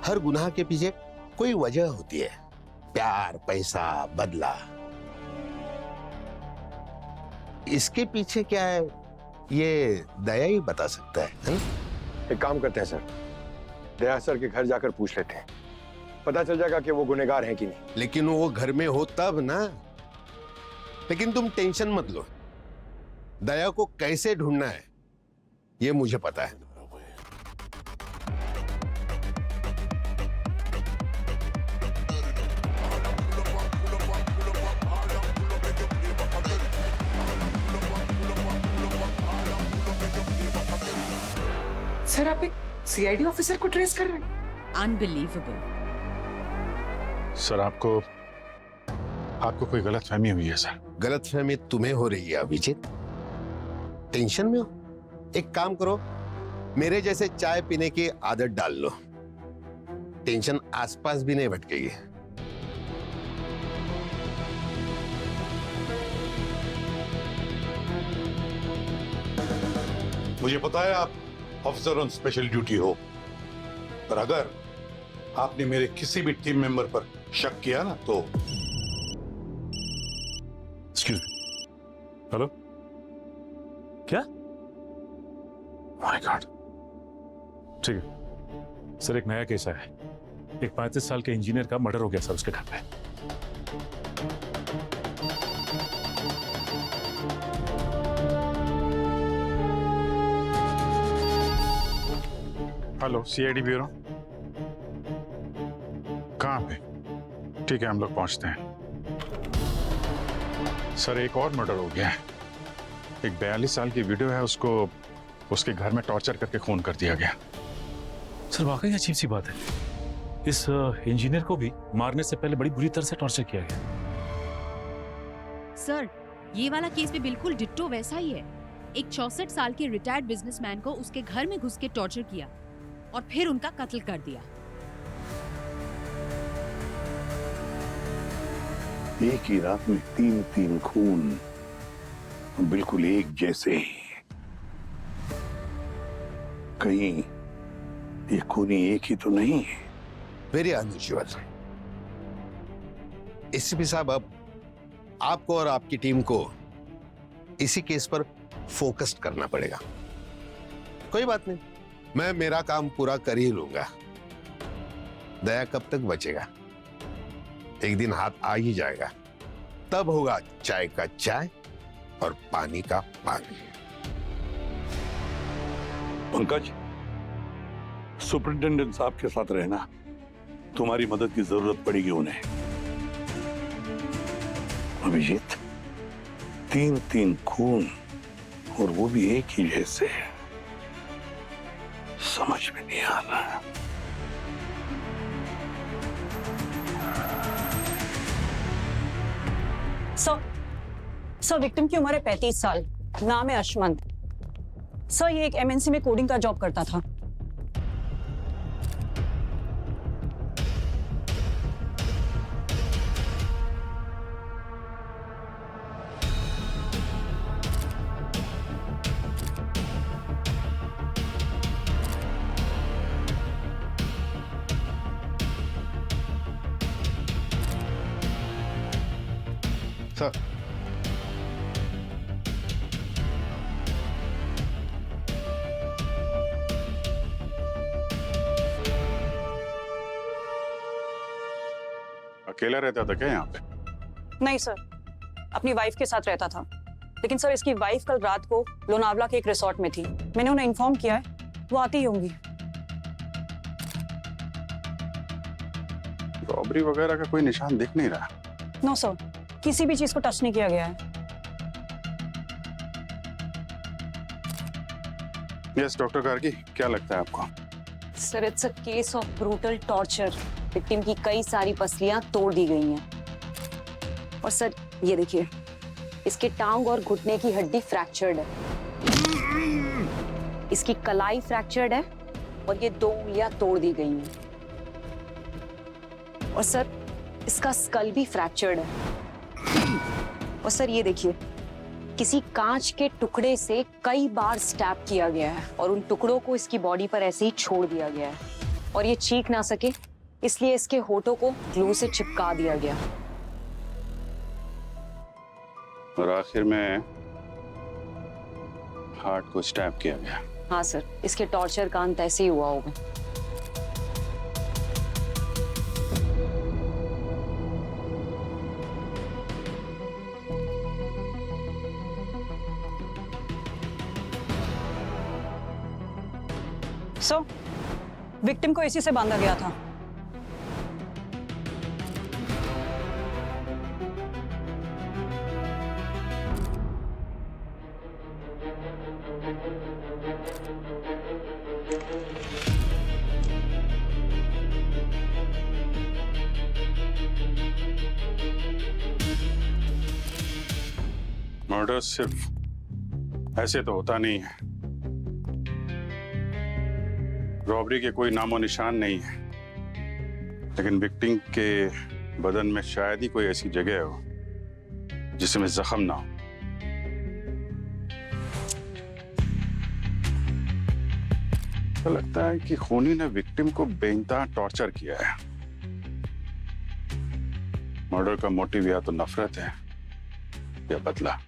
हर गुनाह के पीछे कोई वजह होती है, प्यार, पैसा, बदला। इसके पीछे क्या है ये दया ही बता सकता है ना? एक काम करते हैं सर, दया सर के घर जाकर पूछ लेते हैं, पता चल जाएगा कि वो गुनहगार हैं कि नहीं। लेकिन वो घर में हो तब ना। लेकिन तुम टेंशन मत लो, दया को कैसे ढूंढना है ये मुझे पता है। सर, आप एक सीआईडी ऑफिसर को ट्रेस कर रहे हैं? अनबिलीवेबल। सर, आपको कोई गलतफहमी हुई है सर। गलतफहमी तुम्हें हो रही है अभिजीत, टेंशन में हो। एक काम करो, मेरे जैसे चाय पीने की आदत डाल लो, टेंशन आसपास भी नहीं भटकेगी। मुझे पता है आप ऑफिसर ऑन स्पेशल ड्यूटी हो, पर अगर आपने मेरे किसी भी टीम मेंबर पर शक किया ना तो एक्सक्यूज मी। हेलो, क्या? My God. ठीक है सर, एक नया केस आया है। एक 35 साल के इंजीनियर का मर्डर हो गया सर उसके घर पे। हेलो, सीआईडी ब्यूरो, कहाँ पे? ठीक है, हम लोग पहुंचते हैं। सर, एक और मर्डर हो गया है। एक 42 साल की वीडियो है, उसको उसके घर में टॉर्चर करके खून कर दिया गया। सर, वाकई अजीब सी बात है। इस इंजीनियर को भी मारने से पहले बड़ी बुरी तरह से टॉर्चर किया गया। सर, ये वाला केस भी बिल्कुल डिट्टो वैसा ही है। एक 64 साल के रिटायर्ड बिजनेसमैन को उसके घर में घुस के टॉर्चर किया और फिर उनका कत्ल कर दिया। एक ही रात में 3 खून, बिल्कुल एक जैसे। कहीं ये खूनी एक ही तो नहीं है? Very unusual. एसीपी साहब, अब आपको और आपकी टीम को इसी केस पर फोकस करना पड़ेगा। कोई बात नहीं, मैं मेरा काम पूरा कर ही लूंगा। दया कब तक बचेगा? एक दिन हाथ आ ही जाएगा, तब होगा चाय का चाय और पानी का पानी। पंकज, सुपरिंटेंडेंट साहब के साथ रहना, तुम्हारी मदद की जरूरत पड़ेगी उन्हें। अभिजीत, 3 खून और वो भी एक ही जैसे, समझ में नहीं आ रहा। सर, विक्टिम की उम्र है 35 साल, नाम है अशमंत। सर, ये एक एमएनसी में कोडिंग का जॉब करता था। सर, अकेला रहता था क्या यहाँ पे? नहीं सर, अपनी वाइफ के साथ रहता था। लेकिन सर, इसकी वाइफ कल रात को लोनावला के एक रिसोर्ट में थी। मैंने उन्हें इन्फॉर्म किया है, वो आती ही होंगी। रॉबरी वगैरह का कोई निशान दिख नहीं रहा। नो सर, किसी भी चीज को टच नहीं किया गया है। यस डॉक्टर गार्गी, क्या लगता है आपको? Sir, it's a case of brutal torture. Victim की कई सारी पसलियां तोड़ दी गई हैं। और सर, ये देखिए, इसके टांग और घुटने की हड्डी फ्रैक्चर्ड है, इसकी कलाई फ्रैक्चर्ड है और ये 2 उंगलियां तोड़ दी गई हैं। और सर, इसका स्कल भी फ्रैक्चर्ड है। और सर, ये देखिए, किसी कांच के टुकड़े से कई बार स्टैब किया गया है और उन टुकड़ों को इसकी बॉडी पर ऐसे ही छोड़ दिया गया है। और ये चीख ना सके इसलिए इसके होठों को ग्लू से चिपका दिया गया। और आखिर में हार्ट को स्टैब किया गया। हाँ सर, इसके टॉर्चर का अंत ऐसे ही हुआ होगा। सो, विक्टिम को इसी से बांधा गया था। मर्डर सिर्फ ऐसे तो होता नहीं है। रॉबरी के कोई नामो निशान नहीं है, लेकिन विक्टिम के बदन में शायद ही कोई ऐसी जगह हो जिसमें जख्म ना हो। तो लगता है कि खूनी ने विक्टिम को बेइंतहा टॉर्चर किया है। मर्डर का मोटिव या तो नफरत है या बदला।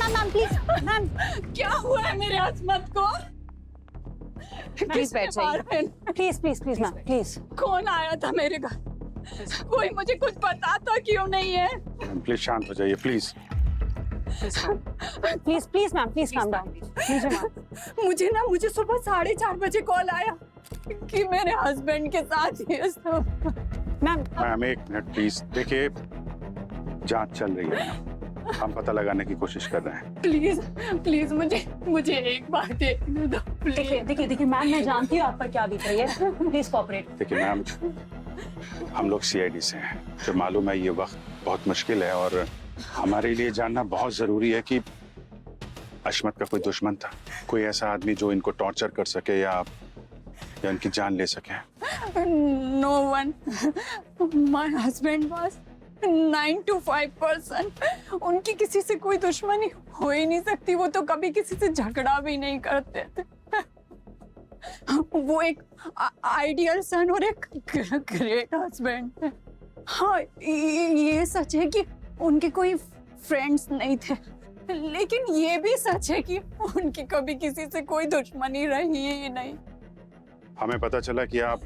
मैम प्लीज, मैम क्या हुआ है मेरे अजमत को? प्लीज बैठ जाइए। Please please please ma'am, please. कौन आया था मेरे घर? कोई मुझे कुछ बताता क्यों नहीं है? प्लीज शांत हो जाइए, please. Please please ma'am, please calm down. मुझे सुबह 4:30 बजे कॉल आया कि मेरे हस्बैंड के साथ ये सब। मैम एक मिनट प्लीज। देखिए, जांच चल रही है, हम पता लगाने की कोशिश कर रहे हैं। प्लीज प्लीज मुझे एक बार देखने दो देखिए देखिए देखिए मैम, मैं जानती हूँ आप पर क्या बीत रही है। Please cooperate. देखिए मैम, हम लोग सीआईडी से हैं। जो मालूम है ये वक्त बहुत मुश्किल है और हमारे लिए जानना बहुत जरूरी है कि अशमत का कोई दुश्मन था, कोई ऐसा आदमी जो इनको टॉर्चर कर सके या इनकी जान ले सके। No one, my husband was 9 to 5 person. उनकी किसी से कोई दुश्मनी हो ही नहीं सकती। वो तो कभी किसी से झगड़ा भी नहीं करते थे। वो एक आइडियल सन और एक ग्रेट हस्बैंड है। हाँ, ये सच है कि उनके कोई फ्रेंड्स नहीं थे, लेकिन ये भी सच है कि उनकी कभी किसी से कोई दुश्मनी रही ही नहीं। हमें पता चला कि आप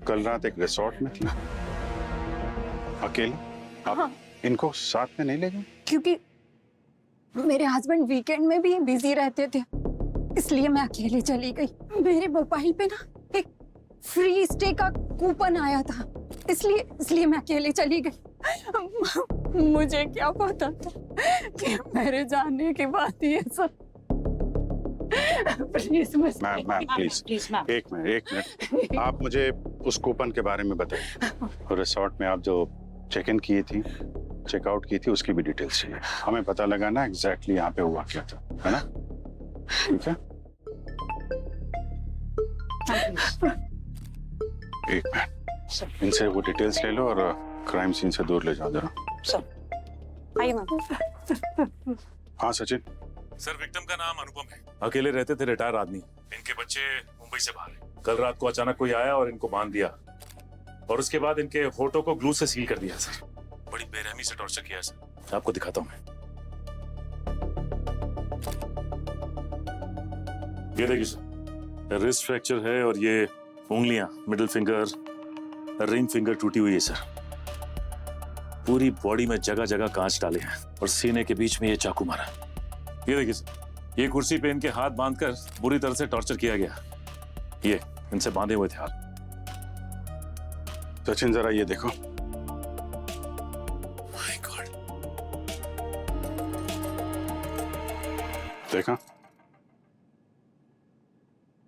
कल रात एक रिसोर्ट में थी अकेले। आप हाँ। इनको साथ में नहीं ले गए? क्योंकि मेरे हस्बैंड वीकेंड में भी बिजी रहते थे, इसलिए मैं अकेले चली गई। मेरे मोबाइल पे ना एक फ्री स्टे का कूपन आया था, इसलिए मैं अकेले चली गई। मुझे क्या पता था कि मेरे जाने के बाद ये सब। प्लीज मैम प्लीज एक मिनट आप मुझे उस कूपन के बारे में बताइए। रिसोर्ट में आप जो चेक इन की थी, चेकआउट की थी, उसकी भी डिटेल्स चाहिए। हमें पता लगाना एग्जैक्टली यहाँ पे हुआ क्या था, है ना? ठीक है, एक मिनट इनसे वो डिटेल्स ले लो और क्राइम सीन से दूर ले जाओ जरा। आइए मैम। हाँ सचिन। सर, विक्टिम का नाम अनुपम है। अकेले रहते थे, रिटायर आदमी। इनके बच्चे मुंबई से बाहर हैं। कल रात को अचानक कोई आया और इनको बांध दिया और उसके बाद इनके होठों को ग्लू से सील कर दिया सर। बड़ी बेरहमी से टॉर्चर किया सर। आपको दिखाता हूं मैं। ये देखिए सर, रिस्ट फ्रैक्चर है और ये उंगलियां, मिडिल फिंगर, रिंग फिंगर टूटी हुई है सर। पूरी बॉडी में जगह जगह कांच डाले हैं और सीने के बीच में ये चाकू मारा। ये देखिए सर, ये कुर्सी पे इनके हाथ बांधकर बुरी तरह से टॉर्चर किया गया। ये इनसे बांधे हुए थे हाथ। सचिन जरा ये देखो। My God। देखा,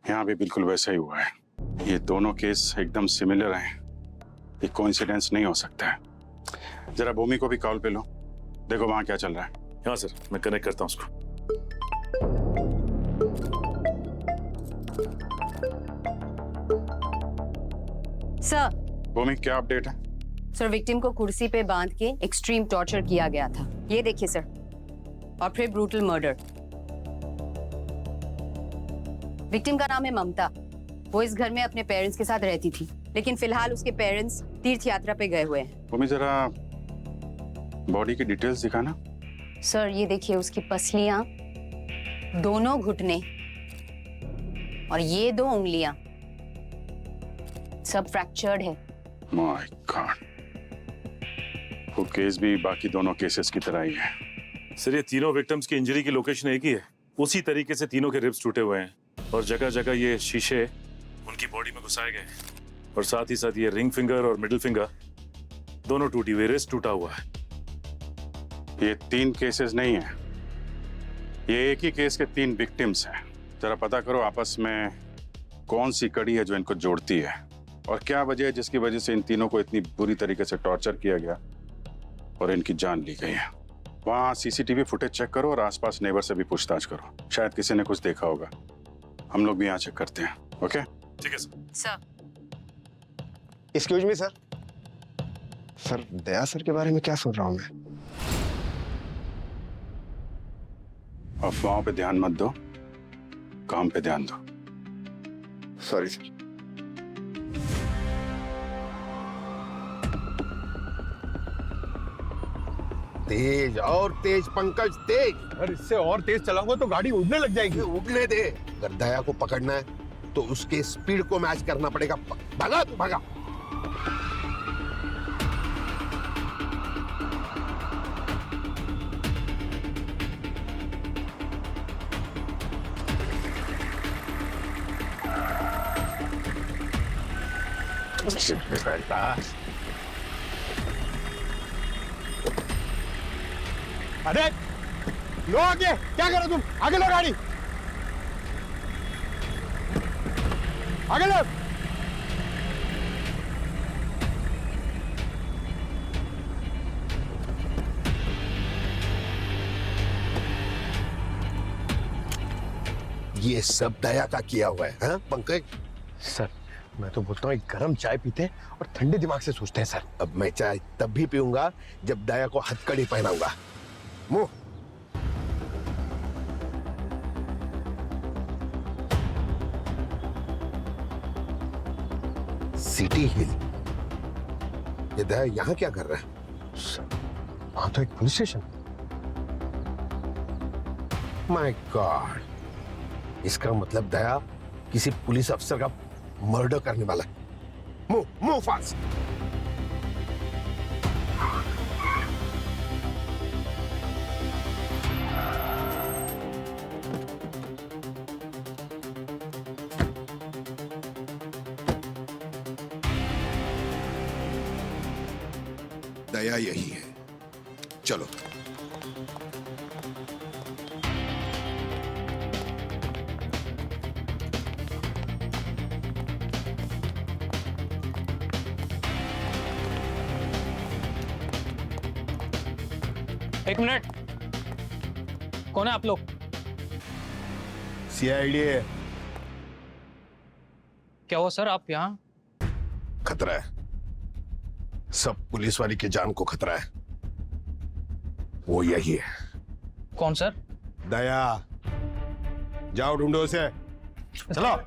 यहाँ भी बिल्कुल वैसा ही हुआ है। ये दोनों केस एकदम सिमिलर हैं। ये कोइंसिडेंस नहीं हो सकता है। जरा भूमि को भी कॉल पे लो, देखो वहां क्या चल रहा है। हाँ सर, मैं कनेक्ट करता हूँ उसको। सर, भूमि क्या अपडेट है? सर, विक्टिम को कुर्सी पे बांध के एक्सट्रीम टॉर्चर किया गया था। ये देखिए सर, और फिर ब्रूटल मर्डर। विक्टिम का नाम है ममता। वो इस घर में अपने पेरेंट्स के साथ रहती थी, लेकिन फिलहाल उसके पेरेंट्स तीर्थ यात्रा पे गए हुए हैं। भूमि जरा बॉडी की डिटेल्स दिखाना। सर, ये देखिए उसकी पसलियां, दोनों घुटने और ये 2 उंगलियां सब फ्रैक्चर्ड है। माय गॉड, वो केस भी बाकी दोनों केसेस की तरह ही है। सर, ये तीनों विक्टिम्स की इंजरी की लोकेशन एक ही है। उसी तरीके से तीनों के रिब्स टूटे हुए हैं और जगह जगह ये शीशे उनकी बॉडी में घुसाए गए और साथ ही साथ ये रिंग फिंगर और मिडिल फिंगर दोनों टूटी हुई, रिस्ट टूटा हुआ है। ये 3 केसेस नहीं है, ये एक ही केस के 3 विक्टिम्स हैं। जरा पता करो आपस में कौन सी कड़ी है जो इनको जोड़ती है और क्या वजह है जिसकी वजह से इन तीनों को इतनी बुरी तरीके से टॉर्चर किया गया और इनकी जान ली गई है। वहाँ सीसीटीवी फुटेज चेक करो और आसपास नेबर से भी पूछताछ करो, शायद किसी ने कुछ देखा होगा। हम लोग भी यहाँ चेक करते हैं। ओके, ठीक है sir. Sir, excuse me sir. Sir, Daya sir के बारे में क्या सुन रहा हूँ मैं? अफवाहों पे ध्यान मत दो, काम पे ध्यान दो। Sorry sir. तेज और तेज पंकज, तेज। अगर इससे और तेज चलाऊंगा तो गाड़ी उड़ने लग जाएगी। उड़ने दे। अगर दया को पकड़ना है तो उसके स्पीड को मैच करना पड़ेगा। भागा तू, भागा। अरे लो आगे, क्या कर रहे हो तुम? आगे लो गाड़ी, आगे लो। ये सब दया का किया हुआ है, हाँ पंकज? सर मैं तो बोलता हूँ एक गर्म चाय पीते हैं और ठंडे दिमाग से सोचते हैं सर। अब मैं चाय तब भी पीऊंगा जब दया को हथकड़ी पहनाऊंगा। मुंह सिटी हिल, ये दया यहाँ क्या कर रहा है? सर वहां तो एक पुलिस स्टेशन। माय गॉड, इसका मतलब दया किसी पुलिस अफसर का मर्डर करने वाला है। Move move fast. दया यही है, चलो। एक मिनट, कौन है आप लोग? सीआईडी है। क्या हुआ सर, आप यहाँ? खतरा है, सब पुलिस वाली की जान को खतरा है। वो यही है। कौन सर? दया, जाओ ढूंढो उसे, चलो।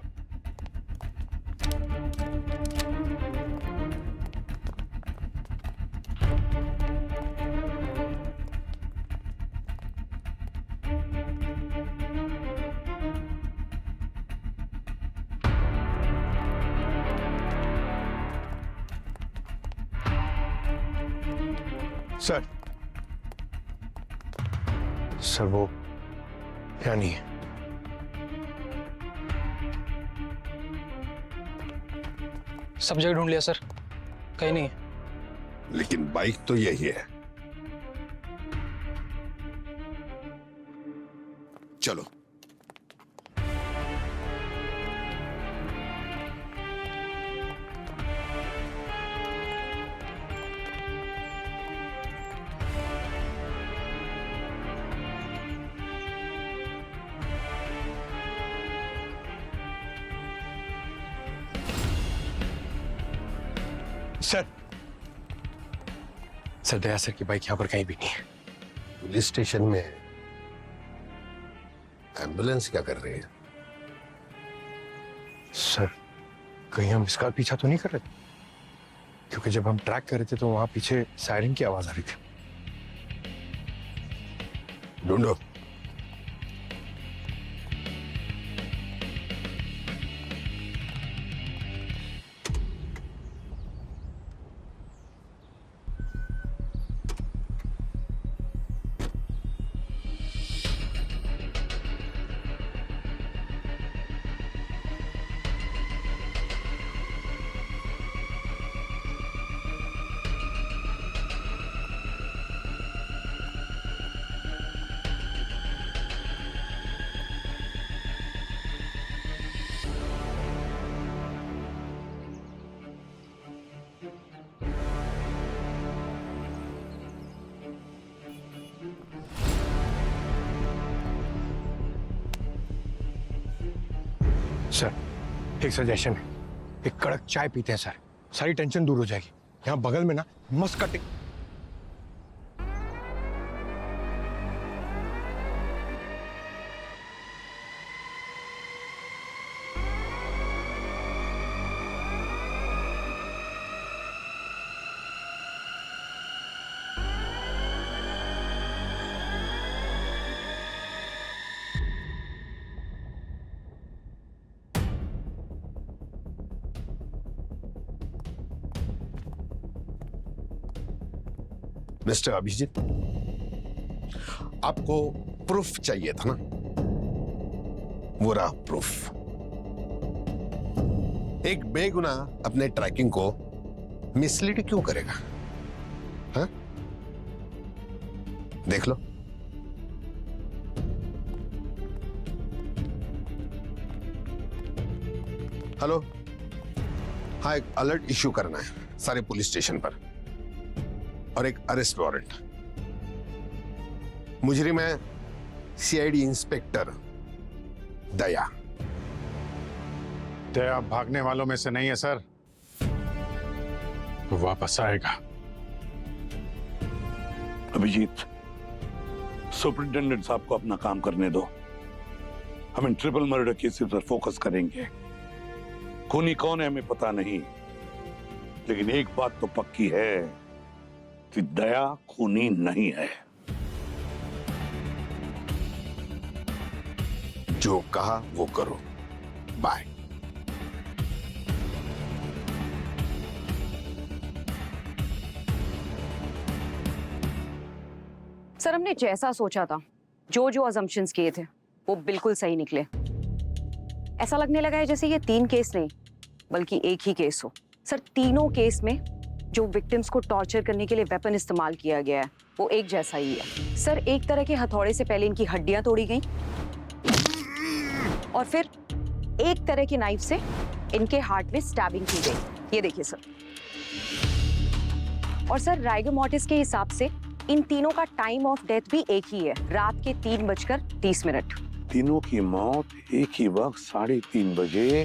सर सर वो यहाँ नहीं है। सब जगह ढूंढ लिया सर, कहीं नहीं है। लेकिन बाइक तो यही है। चलो। सर दया सर की बाइक यहाँ पर कहीं भी नहीं है। पुलिस स्टेशन में एम्बुलेंस क्या कर रही है? सर कहीं हम इसका पीछा तो नहीं कर रहे थे? क्योंकि जब हम ट्रैक कर रहे थे तो वहां पीछे सायरन की आवाज आ रही थी। ढूंढो। सर एक सजेशन है, एक कड़क चाय पीते हैं सर, सारी टेंशन दूर हो जाएगी। यहाँ बगल में ना मस्त कटिंग। मिस्टर अभिजीत, आपको प्रूफ चाहिए था ना? वो रहा प्रूफ। एक बेगुनाह अपने ट्रैकिंग को मिसलीड क्यों करेगा? हाँ? देख लो, हेलो, हाँ, एक अलर्ट इश्यू करना है सारे पुलिस स्टेशन पर और एक अरेस्ट वारंट। मुजरिम है सीआईडी इंस्पेक्टर दया। दया भागने वालों में से नहीं है सर, वो वापस आएगा। अभिजीत, सुपरिंटेंडेंट साहब को अपना काम करने दो। हम इन ट्रिपल मर्डर केसेस पर फोकस करेंगे। खूनी कौन है हमें पता नहीं, लेकिन एक बात तो पक्की है कि दया खूनी नहीं है। जो कहा वो करो। बाय। सर, हमने जैसा सोचा था, जो जो अजम्पशंस किए थे वो बिल्कुल सही निकले। ऐसा लगने लगा है जैसे ये 3 केस नहीं बल्कि एक ही केस हो। सर, तीनों केस में जो विक्टिम्स को टॉर्चर करने के लिए वेपन इस्तेमाल किया गया है वो एक जैसा ही है। सर, एक तरह के हथौड़े से पहले इनकी हड्डियां तोड़ी गई और फिर एक तरह के नाइफ से इनके हार्ट में स्टैबिंग की गई। ये देखिए सर। और सर, राइगर मॉर्टिस के हिसाब से इन तीनों का टाइम ऑफ डेथ भी एक ही है, रात के 3:30। तीनों की मौत एक ही वक्त 3:30 बजे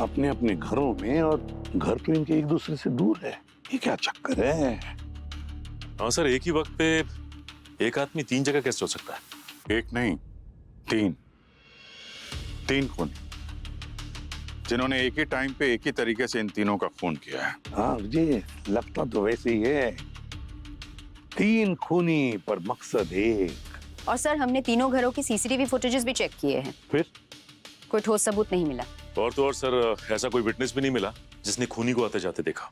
अपने अपने घरों में, और घर तो इनके एक दूसरे से दूर है। ये क्या चक्कर है? हाँ सर, एक ही वक्त पे एक आदमी 3 जगह कैसे हो सकता है? एक नहीं, 3 खून, जिन्होंने एक ही टाइम पे एक ही तरीके से इन तीनों का खून किया है। हाँ जी, लगता तो वैसे ही है। 3 खूनी पर मकसद एक। और सर, हमने तीनों घरों की सीसीटीवी फुटेजेस भी चेक किए हैं। फिर कोई ठोस सबूत नहीं मिला। और तो और सर, ऐसा कोई विटनेस भी नहीं मिला जिसने खूनी को आते जाते देखा।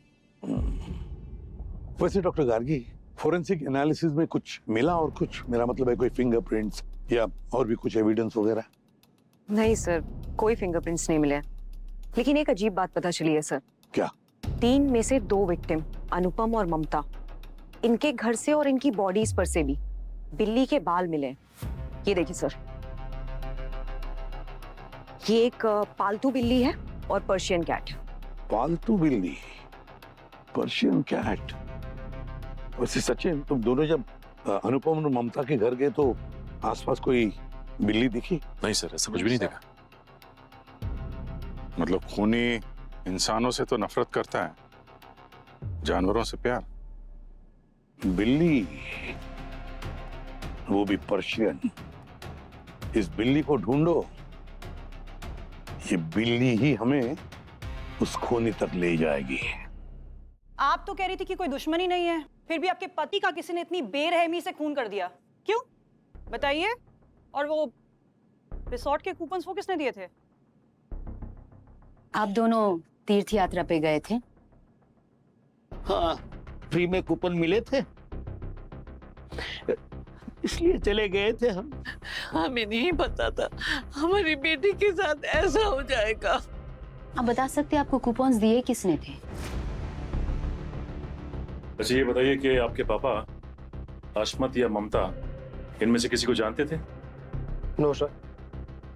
वैसे डॉक्टर गार्गी, फोरेंसिक एनालिसिस में कुछ मिला और कुछ, मेरा मतलब है कोई फिंगरप्रिंट्स या और भी कुछ एविडेंस वगैरह? नहीं सर, कोई फिंगरप्रिंट्स नहीं मिले। लेकिन एक अजीब बात पता चली है सर। क्या? 3 में से 2 विक्टिम, अनुपम और ममता, इनके घर से और इनकी बॉडीज पर से भी बिल्ली के बाल मिले। ये देखिए सर, ये एक पालतू बिल्ली है और पर्शियन कैट। पालतू बिल्ली, पर्शियन कैट। वैसे सचिन, तुम दोनों जब अनुपम और ममता के घर गए तो आसपास कोई बिल्ली दिखी? नहीं सर, ऐसा कुछ भी नहीं देखा। मतलब खूनी इंसानों से तो नफरत करता है, जानवरों से प्यार। बिल्ली, वो भी पर्शियन। इस बिल्ली को ढूंढो। ये बिल्ली ही हमें उस खूनी तक ले जाएगी। आप तो कह रही थी कि कोई दुश्मनी नहीं है, फिर भी आपके पति का किसी ने इतनी बेरहमी से खून कर दिया, क्यों बताइए? और वो रिसोर्ट के कूपन्स वो किसने दिए थे? आप दोनों तीर्थ यात्रा पे गए थे? हाँ, फ्री में कूपन मिले थे, इसलिए चले गए थे हम। हमें नहीं पता था हमारी बेटी के साथ ऐसा हो जाएगा। आप बता सकते हैं आपको कूपन्स दिए किसने थे? अच्छा ये बताइए कि आपके पापा अश्मत या ममता, इनमें से किसी को जानते थे? नो सर,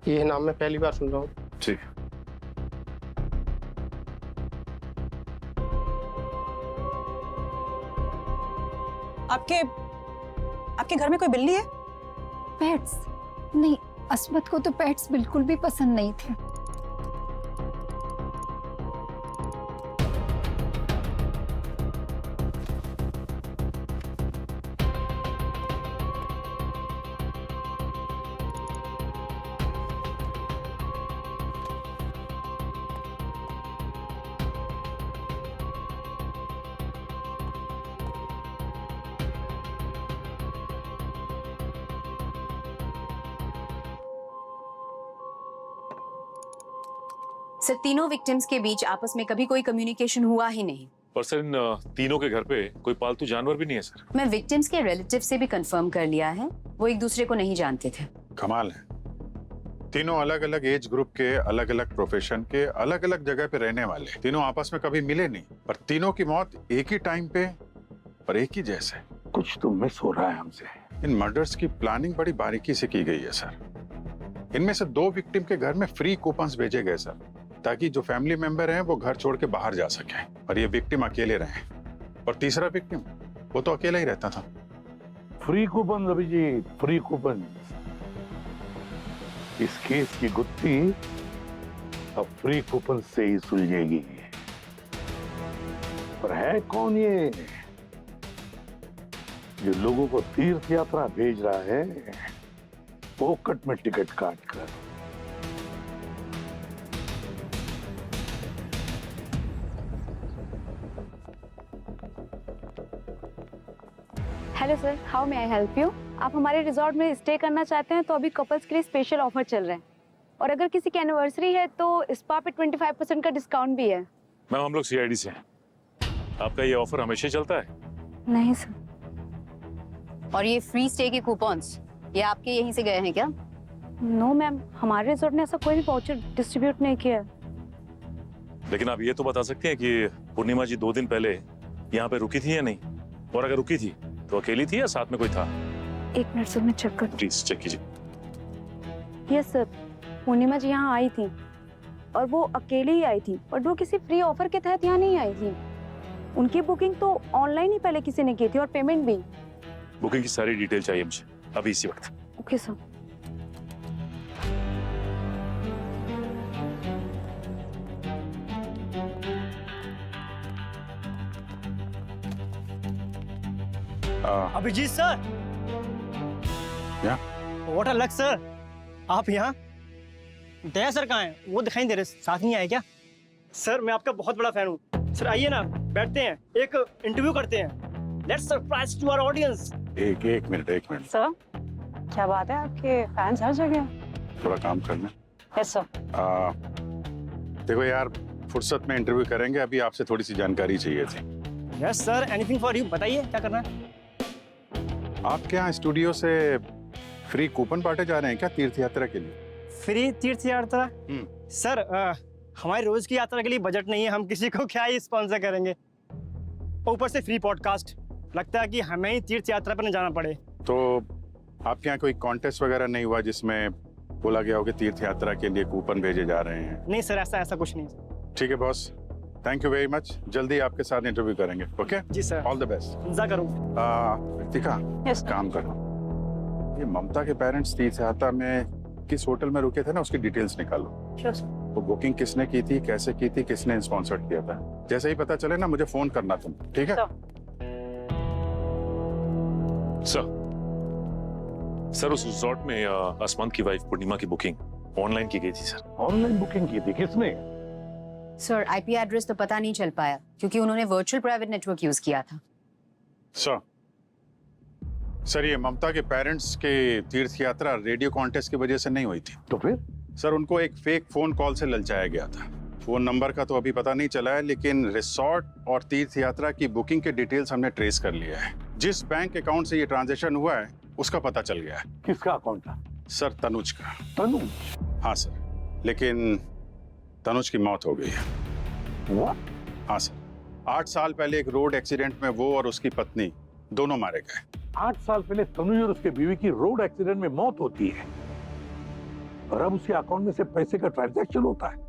ये नाम मैं पहली बार सुन रहा हूँ। ठीक। आपके घर में कोई बिल्ली है? पेट्स? नहीं, अस्मत को तो पेट्स बिल्कुल भी पसंद नहीं थे। सर, तीनों विक्टिम्स के बीच आपस में कभी कोई कम्युनिकेशन हुआ ही नहीं। और सर, इन तीनों के घर पे कोई पालतू जानवर भी नहीं है सर। मैं विक्टिम्स के रिलेटिव से भी कंफर्म कर लिया है, वो एक दूसरे को नहीं जानते थे। कमाल है, तीनों अलग अलग एज ग्रुप के, अलग अलग प्रोफेशन के, अलग अलग जगह पे रहने वाले, तीनों आपस में कभी मिले नहीं, पर तीनों की मौत एक ही टाइम पे और एक ही जैसे। कुछ तो मिस हो रहा है हमसे। इन मर्डर्स की प्लानिंग बड़ी बारीकी से की गई है सर। इनमें से 2 विक्टिम के घर में फ्री कूपन्स भेजे गए सर, ताकि जो फैमिली मेंबर हैं वो घर छोड़ के बाहर जा सके और ये विक्टिम अकेले रहे। और तीसरा विक्टिम वो तो अकेला ही रहता था। Free coupon Abhijeet, free coupon. इस केस की गुत्थी अब फ्री कूपन से ही सुलझेगी। पर है कौन ये जो लोगों को तीर्थ यात्रा भेज रहा है पोकट में टिकट काट कर? Hello sir, how may I help you? आप हमारे रिजॉर्ट में स्टे करना चाहते हैं तो अभी कपल्स के लिए स्पेशल ऑफर चल रहे हैं, और अगर किसी की एनिवर्सरी है तो स्पा पे 25% का डिस्काउंट भी है। मैम हम लोग सीआईडी से हैं। आपका ये ऑफर हमेशा चलता है? नहीं सर। और ये फ्री स्टे के कूपन्स ये आपके यहीं से गए हैं क्या? नो मैम, हमारे रिजॉर्ट ने ऐसा कोई भी वाउचर डिस्ट्रीब्यूट नहीं किया है। लेकिन आप ये तो बता सकते हैं कि पूर्णिमा जी 2 दिन पहले यहाँ पे रुकी थी या नहीं, और अगर रुकी थी तो अकेली थी या साथ में कोई था? 1 मिनट सर, मैं चेक कर। प्लीज चेक कीजिए। यस सर, पूर्णिमा जी यहाँ आई थी और वो अकेली ही आई थी, और वो किसी फ्री ऑफर के तहत यहाँ नहीं आई थी। उनकी बुकिंग तो ऑनलाइन ही पहले किसी ने की थी और पेमेंट भी। बुकिंग की सारी डिटेल चाहिए मुझे अभी इसी वक्त। Okay sir. अभिजीत सर, क्या? व्हाट अ लक सर, आप यहाँ? दया सर कहाँ हैं? वो दिखाई दे रहे, साथ नहीं आए क्या? सर मैं आपका बहुत बड़ा फैन हूँ। सर आइए ना, बैठते हैं, एक इंटरव्यू करते हैं। Let's surprise to our audience. एक मिनट। सर क्या बात है, आपके फैंस हर जगह? थोड़ा काम करना। Yes sir. देखो यार, फुर्सत में इंटरव्यू करेंगे, अभी आपसे थोड़ी सी जानकारी चाहिए थी। Yes sir, anything for you, बताइए क्या करना है? आपके यहाँ स्टूडियो से फ्री कूपन बांटे जा रहे हैं क्या तीर्थ यात्रा के लिए? फ्री तीर्थ यात्रा? सर हमारी रोज की यात्रा के लिए बजट नहीं है, हम किसी को क्या ही स्पॉन्सर करेंगे। ऊपर से फ्री पॉडकास्ट, लगता है कि हमें ही तीर्थ यात्रा पर न जाना पड़े। तो आपके यहाँ कोई कॉन्टेस्ट वगैरह नहीं हुआ जिसमें बोला गया हो कि तीर्थ यात्रा के लिए कूपन भेजे जा रहे हैं? नहीं सर, ऐसा कुछ नहीं। ठीक है boss, thank you very much. जल्दी आपके साथ इंटरव्यू करेंगे। Okay ji sir, all the best. इंतजार करूँ। रितिका, काम करो, ये ममता के पेरेंट्स तीर्थ यात्रा में किस होटल में रुके थे ना, उसकी डिटेल्स निकालो। Sure sir. वो बुकिंग किसने की थी, कैसे की थी, किसने स्पॉन्सर किया था, जैसे ही पता चले ना मुझे फोन करना तुम, ठीक है? सर उस रिजॉर्ट में आसमान की वाइफ पूर्णिमा की बुकिंग ऑनलाइन की गई थी सर। ऑनलाइन बुकिंग की थी? किसने? सर आईपी एड्रेस तो पता नहीं चल पाया क्योंकि उन्होंने वर्चुअल प्राइवेट नेटवर्क यूज किया था। सर ये ममता के पेरेंट्स के तीर्थ यात्रा रेडियो कॉन्टेस्ट की वजह से नहीं हुई थी। तो फिर? सर उनको एक फेक फोन कॉल से ललचाया गया था। फोन नंबर का तो अभी पता नहीं चला है, लेकिन रिसोर्ट और तीर्थ यात्रा की बुकिंग के डिटेल्स हमने ट्रेस कर लिया है। जिस बैंक अकाउंट से ये ट्रांजैक्शन हुआ है उसका पता चल गया है। किसका अकाउंट था? सर तनुज का। तनुज? हाँ सर, लेकिन तनुज की मौत हो गई है। What? हाँ सर, 8 साल पहले एक रोड एक्सीडेंट में वो और उसकी पत्नी दोनों मारे गए। 8 साल पहले तनुज और उसके बीवी की रोड एक्सीडेंट में मौत होती है और अब उसके अकाउंट में से पैसे का ट्रांजैक्शन होता है।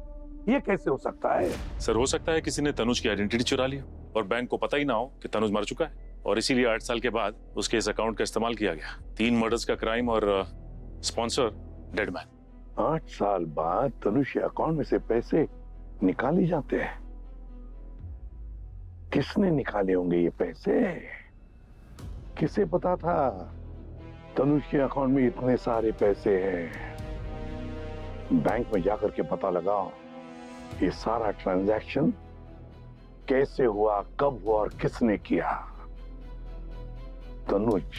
ये कैसे हो सकता है? सर हो सकता है किसी ने तनुज की आइडेंटिटी चुरा ली और बैंक को पता ही ना हो कि तनुज मर चुका है, और इसीलिए 8 साल के बाद उसके इस अकाउंट का इस्तेमाल किया गया। 3 मर्डर्स का क्राइम और स्पॉन्सर डेड मैन। 8 साल बाद तनुज के अकाउंट में से पैसे निकाले जाते हैं। किसने निकाले होंगे ये पैसे? किसे पता था तनुज के अकाउंट में इतने सारे पैसे हैं? बैंक में जाकर के पता लगाओ ये सारा ट्रांजैक्शन कैसे हुआ, कब हुआ और किसने किया। तनुज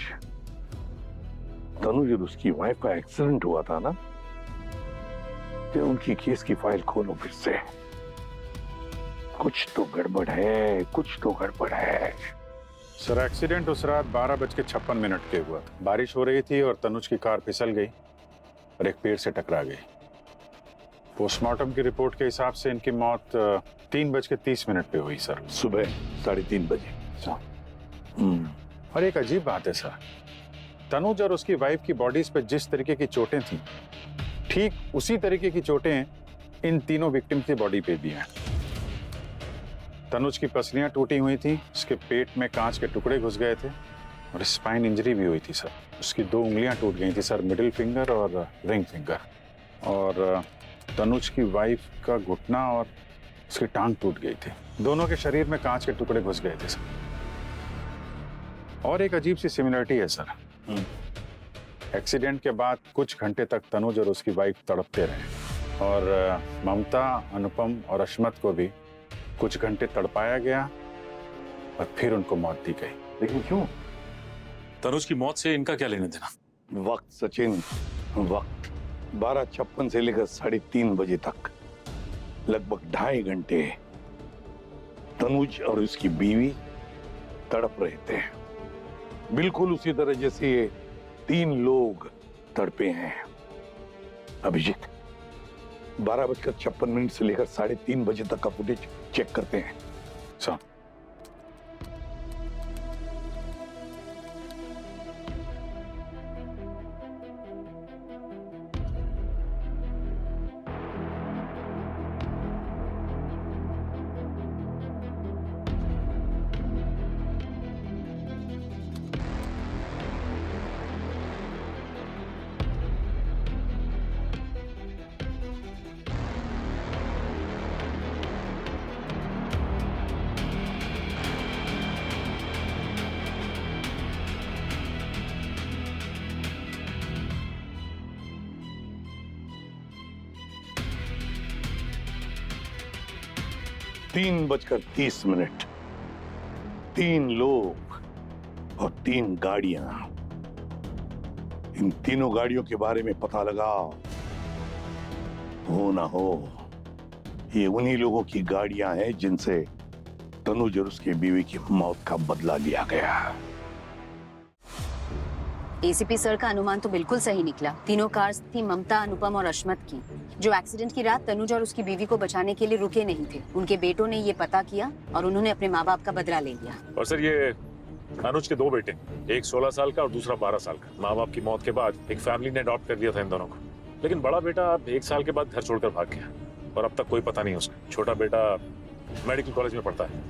और उसकी वाइफ का एक्सीडेंट हुआ था ना, तो उनकी केस की फाइल खोलो फिर से। कुछ तो गड़बड़ है, कुछ तो गड़बड़ है। सर एक्सीडेंट उस रात 12:56 के हुआ था। बारिश हो रही थी और तनुज की कार फिसल गई और एक पेड़ से टकरा गई। पोस्टमार्टम की रिपोर्ट के हिसाब से इनकी मौत 3:30 पे हुई सर। सुबह 3:30 बजे। और एक अजीब बात है सर, तनुज और उसकी वाइफ की बॉडीज पे जिस तरीके की चोटें थी, ठीक उसी तरीके की चोटें इन तीनों विक्टिम की बॉडी पे भी हैं। तनुज की पसलियां टूटी हुई थी, उसके पेट में कांच के टुकड़े घुस गए थे और स्पाइन इंजरी भी हुई थी सर। उसकी 2 उंगलियां टूट गई थी सर, मिडिल फिंगर और रिंग फिंगर। और तनुज की वाइफ का घुटना और उसकी टांग टूट गई थी। दोनों के शरीर में कांच के टुकड़े घुस गए थे सर। और एक अजीब सी सिमिलरिटी है सर। एक्सीडेंट के बाद कुछ घंटे तक तनुज और उसकी वाइफ तड़पते रहे और ममता, अनुपम और अश्मत को भी कुछ घंटे तड़पाया गया और फिर उनको मौत दी गई। लेकिन क्यों? तनुज की मौत से इनका क्या लेना देना? वक्त सचिन, वक्त 12:56 से लेकर 3:30 बजे तक लगभग 2.5 घंटे तनुज और उसकी बीवी तड़प रहे थे, बिल्कुल उसी तरह जैसे ये 3 लोग तड़पे हैं। अभिजीत, 12:56 से लेकर 3:30 बजे तक का फुटेज चेक करते हैं। सर तीन 3:30, 3 लोग और 3 गाड़ियां। इन तीनों गाड़ियों के बारे में पता लगा हो ना हो, ये उन्हीं लोगों की गाड़ियां हैं जिनसे तनुज और उसके बीवी की मौत का बदला लिया गया। एसीपी सर का अनुमान तो बिल्कुल सही निकला। तीनों कार्स थी ममता, अनुपम और अश्मत की, जो एक्सीडेंट की रात तनुज और उसकी बीवी को बचाने के लिए रुके नहीं थे। उनके बेटों ने ये पता किया और उन्होंने अपने माँ बाप का बदला ले लिया। और सर ये अनुज के 2 बेटे, एक 16 साल का और दूसरा 12 साल का। माँ बाप की मौत के बाद एक फैमिली ने अडॉप्ट कर दिया था इन दोनों को, लेकिन बड़ा बेटा 1 साल के बाद घर छोड़कर भाग गया और अब तक कोई पता नहीं उसका। छोटा बेटा मेडिकल कॉलेज में पढ़ता है,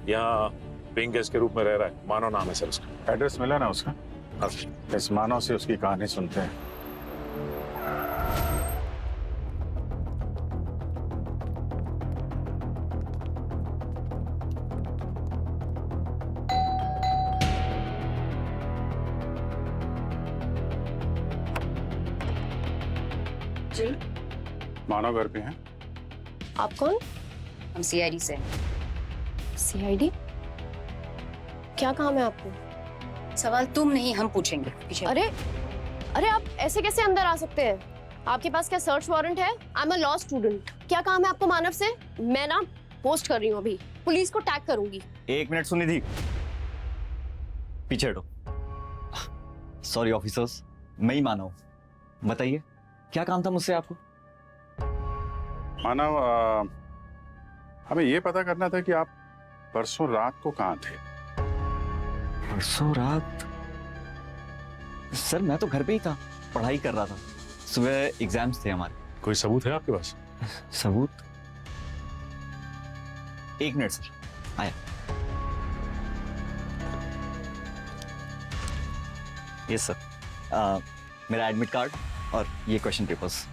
यहाँ पेइंग गेस्ट के रूप में रह रहा है। मानव नाम है सर उसका। एड्रेस मिला ना उसका? इस मानव से उसकी कहानी सुनते हैं। जी मानव घर पे हैं। आप कौन? हम सीआईडी से। सीआईडी? क्या काम है आपको? सवाल तुम नहीं हम पूछेंगे। पीछे। अरे अरे आप ऐसे कैसे अंदर आ सकते हैं? आपके पास क्या सर्च वारंट है? आई एम अ लॉ स्टूडेंट। क्या काम है आपको मानव से? मैं ना पोस्ट कर रही हूँ, अभी पुलिस को टैग करूंगी। 1 मिनट सुनी थी, पीछे हटो। सॉरी ऑफिसर्स, मैं ही मानव। बताइए क्या काम था मुझसे आपको? मानव, हमें ये पता करना था कि आप परसों रात को कहाँ थे? परसों रात? सर मैं तो घर पे ही था, पढ़ाई कर रहा था। सुबह एग्जाम्स थे हमारे। कोई सबूत है आपके पास? सबूत? 1 मिनट सर, आया। यस सर, मेरा एडमिट कार्ड और ये क्वेश्चन पेपर्स।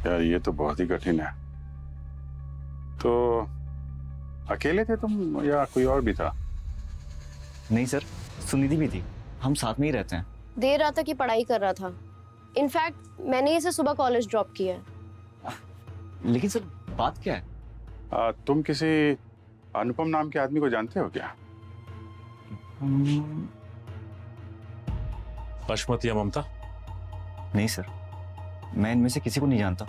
यार ये तो बहुत ही कठिन है। तो अकेले थे तुम या कोई और भी था? नहीं सर, सुनिधि भी थी, हम साथ में ही रहते हैं। देर रात तक की पढ़ाई कर रहा था। इनफैक्ट मैंने इसे सुबह कॉलेज ड्रॉप किया है। लेकिन सर बात क्या है? तुम किसी अनुपम नाम के आदमी को जानते हो क्या? अश्मत या ममता? नहीं सर, मैं इनमें से किसी को नहीं जानता।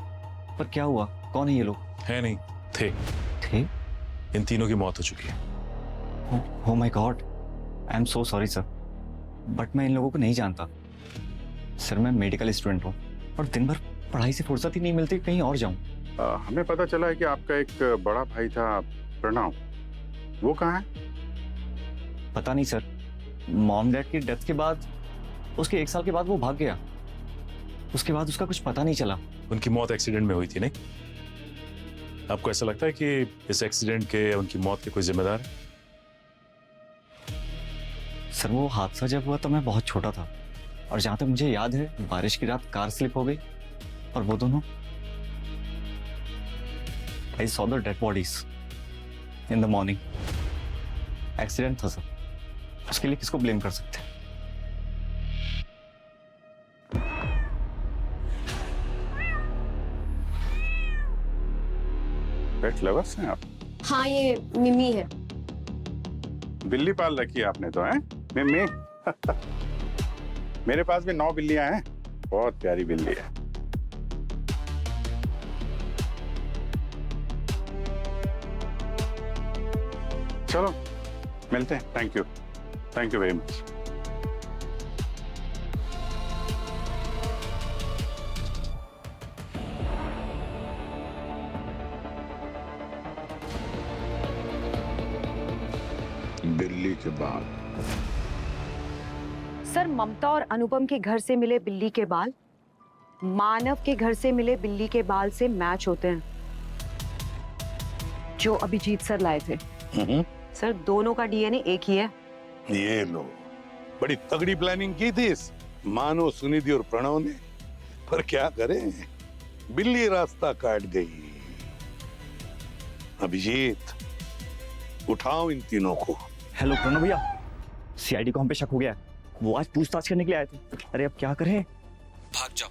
पर क्या हुआ, कौन है ये लोग? है नहीं, थे। थे? इन तीनों की मौत हो चुकी है। Oh my God, I am so sorry sir, but मैं इन लोगों को नहीं जानता। सर मैं मेडिकल स्टूडेंट हूँ और दिन भर पढ़ाई से फुर्सत ही नहीं मिलती कहीं और जाऊँ। हमें पता चला है कि आपका एक बड़ा भाई था प्रणव, वो कहाँ है? पता नहीं सर, मॉम डैड की डेथ के बाद उसके 1 साल के बाद वो भाग गया। उसके बाद उसका कुछ पता नहीं चला। उनकी मौत एक्सीडेंट में हुई थी, नहीं? आपको ऐसा लगता है कि इस एक्सीडेंट के या उनकी मौत के कोई जिम्मेदार है? सर वो हादसा जब हुआ तो मैं बहुत छोटा था, और जहां तक मुझे याद है बारिश की रात कार स्लिप हो गई और वो दोनों, I saw the dead bodies in the morning. Accident था सर, उसके लिए किसको ब्लेम कर सकते हैं? पेट लवर्स हैं आप? हाँ, ये मिमी है। बिल्ली पाल रखी है आपने तो, हैं? मिमी। मेरे पास भी 9 बिल्लियां हैं, बहुत प्यारी बिल्ली है। चलो मिलते हैं। Thank you very much. Delhi के बाद सर, ममता और अनुपम के घर से मिले बिल्ली के बाल मानव के घर से मिले बिल्ली के बाल से मैच होते हैं, जो अभिजीत सर लाए थे। सर, दोनों का डीएनए एक ही है। ये लो, बड़ी तगड़ी प्लानिंग की थी इस मानो, सुनिधि और प्रणव ने, पर क्या करें, बिल्ली रास्ता काट गई। अभिजीत, उठाओ इन तीनों को। हेलो प्रणव भैया, सीआईडी को हम पे शक हो गया है। वो आज पूछताछ करने के लिए आए थे। अरे अब क्या करें? भाग जाओ,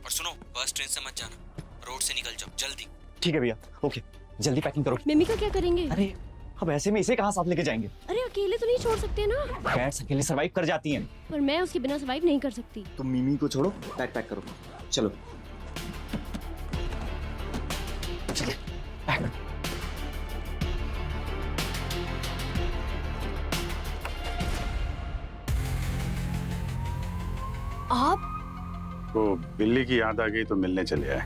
और सुनो, बस ट्रेन से मत जाना, रोड से निकल जाओ जल्दी। ठीक है भैया, ओके, जल्दी पैकिंग करो। मिमी का क्या करेंगे? अरे अब ऐसे में इसे कहाँ साथ लेके जाएंगे? अरे अकेले तो नहीं छोड़ सकते ना। कैट्स अकेले सरवाइव कर जाती हैं। पर मैं उसके बिना सरवाइव नहीं कर सकती। तो मिमी को छोड़ो, पैक करो, चलो। चलिए, पैक। आप? तो बिल्ली की याद आ गई तो मिलने चले आए।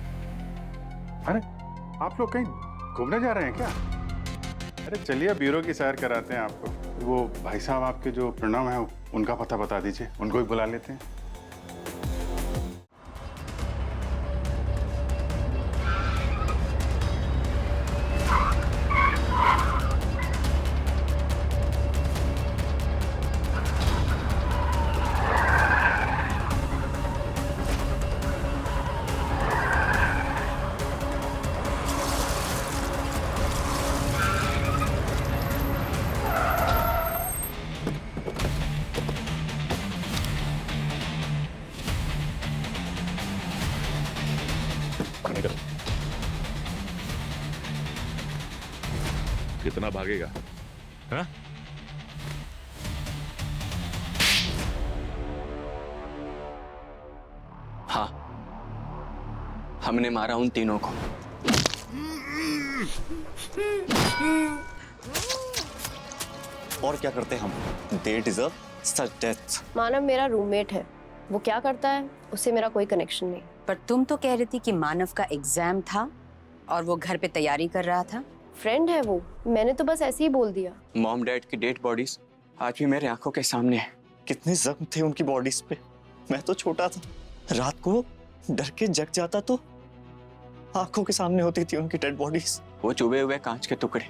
अरे आप लोग कहीं घूमने जा रहे हैं क्या? अरे चलिए ब्यूरो की सैर कराते हैं आपको। वो भाई साहब आपके जो प्रणव हैं उनका पता बता दीजिए, उनको भी बुला लेते हैं। कितना भागेगा? हाँ? हाँ, हमने मारा उन तीनों को। और क्या करते हम? They deserve such death. मानव मेरा रूममेट है, वो क्या करता है उससे मेरा कोई कनेक्शन नहीं। पर तुम तो कह रही थी कि मानव का एग्जाम था और वो घर पे तैयारी कर रहा था। फ्रेंड है वो, मैंने तो बस ऐसे ही बोल दिया। मॉम डैड की डेड बॉडीज आज भी मेरे आंखों के सामने है। कितने जख्म थे उनकी बॉडीज पे। मैं तो छोटा था, रात को डर के जग जाता तो आंखों के सामने होती थी उनकी डेड बॉडीज। वो चुभे हुए कांच के टुकड़े,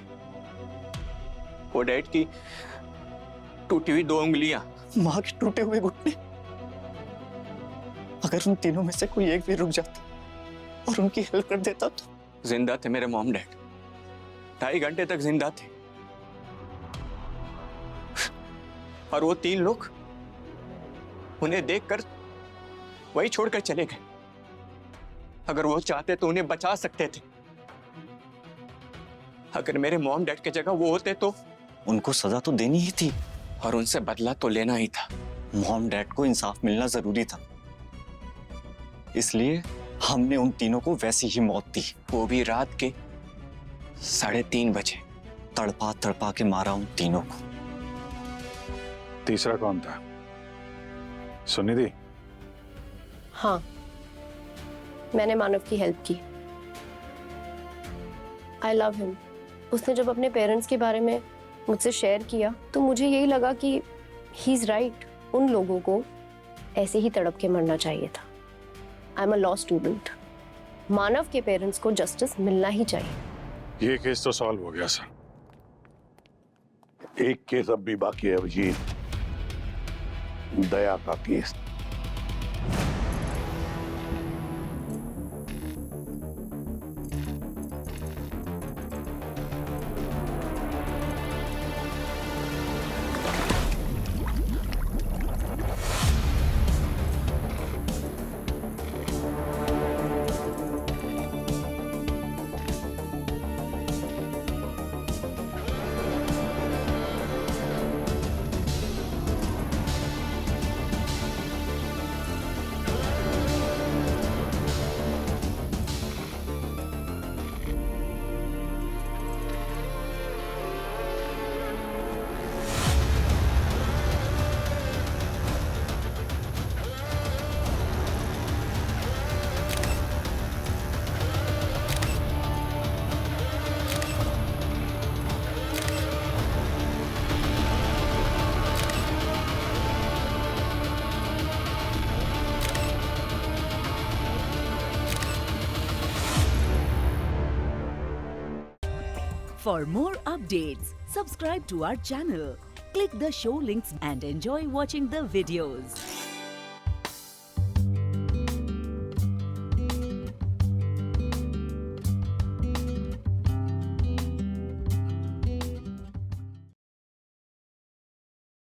वो डैड की टूटी हुई 2 उंगलियां, माँ के टूटे हुए घुटने। अगर उन तीनों में से कोई एक भी रुक जाता और उनकी हेल्प कर देता तो। जिंदा थे मेरे मॉम डैड, 2.5 घंटे तक जिंदा थे। और वो 3 लोग उन्हें देखकर वही छोड़कर चले गए। अगर वो चाहते तो उन्हें बचा सकते थे। अगर मेरे मॉम डैड की जगह वो होते तो उनको सजा तो देनी ही थी और उनसे बदला तो लेना ही था। मॉम डैड को इंसाफ मिलना जरूरी था, इसलिए हमने उन तीनों को वैसी ही मौत दी। वो भी रात के 3:30 बजे। तड़पा तड़पा के मारा उन तीनों को। तीसरा कौन था? सुनिधि? हाँ, मैंने मानव की हेल्प की। I love him. उसने जब अपने पेरेंट्स के बारे में मुझसे शेयर किया तो मुझे यही लगा कि ही इज राइट। उन लोगों को ऐसे ही तड़प के मरना चाहिए था। I am a law student. Manav के पेरेंट्स को जस्टिस मिलना ही चाहिए। ये केस तो सॉल्व हो गया सर। एक केस अब भी बाकी है अभिजीत, दया का case. For more updates, subscribe to our channel, click the show links and enjoy watching the videos.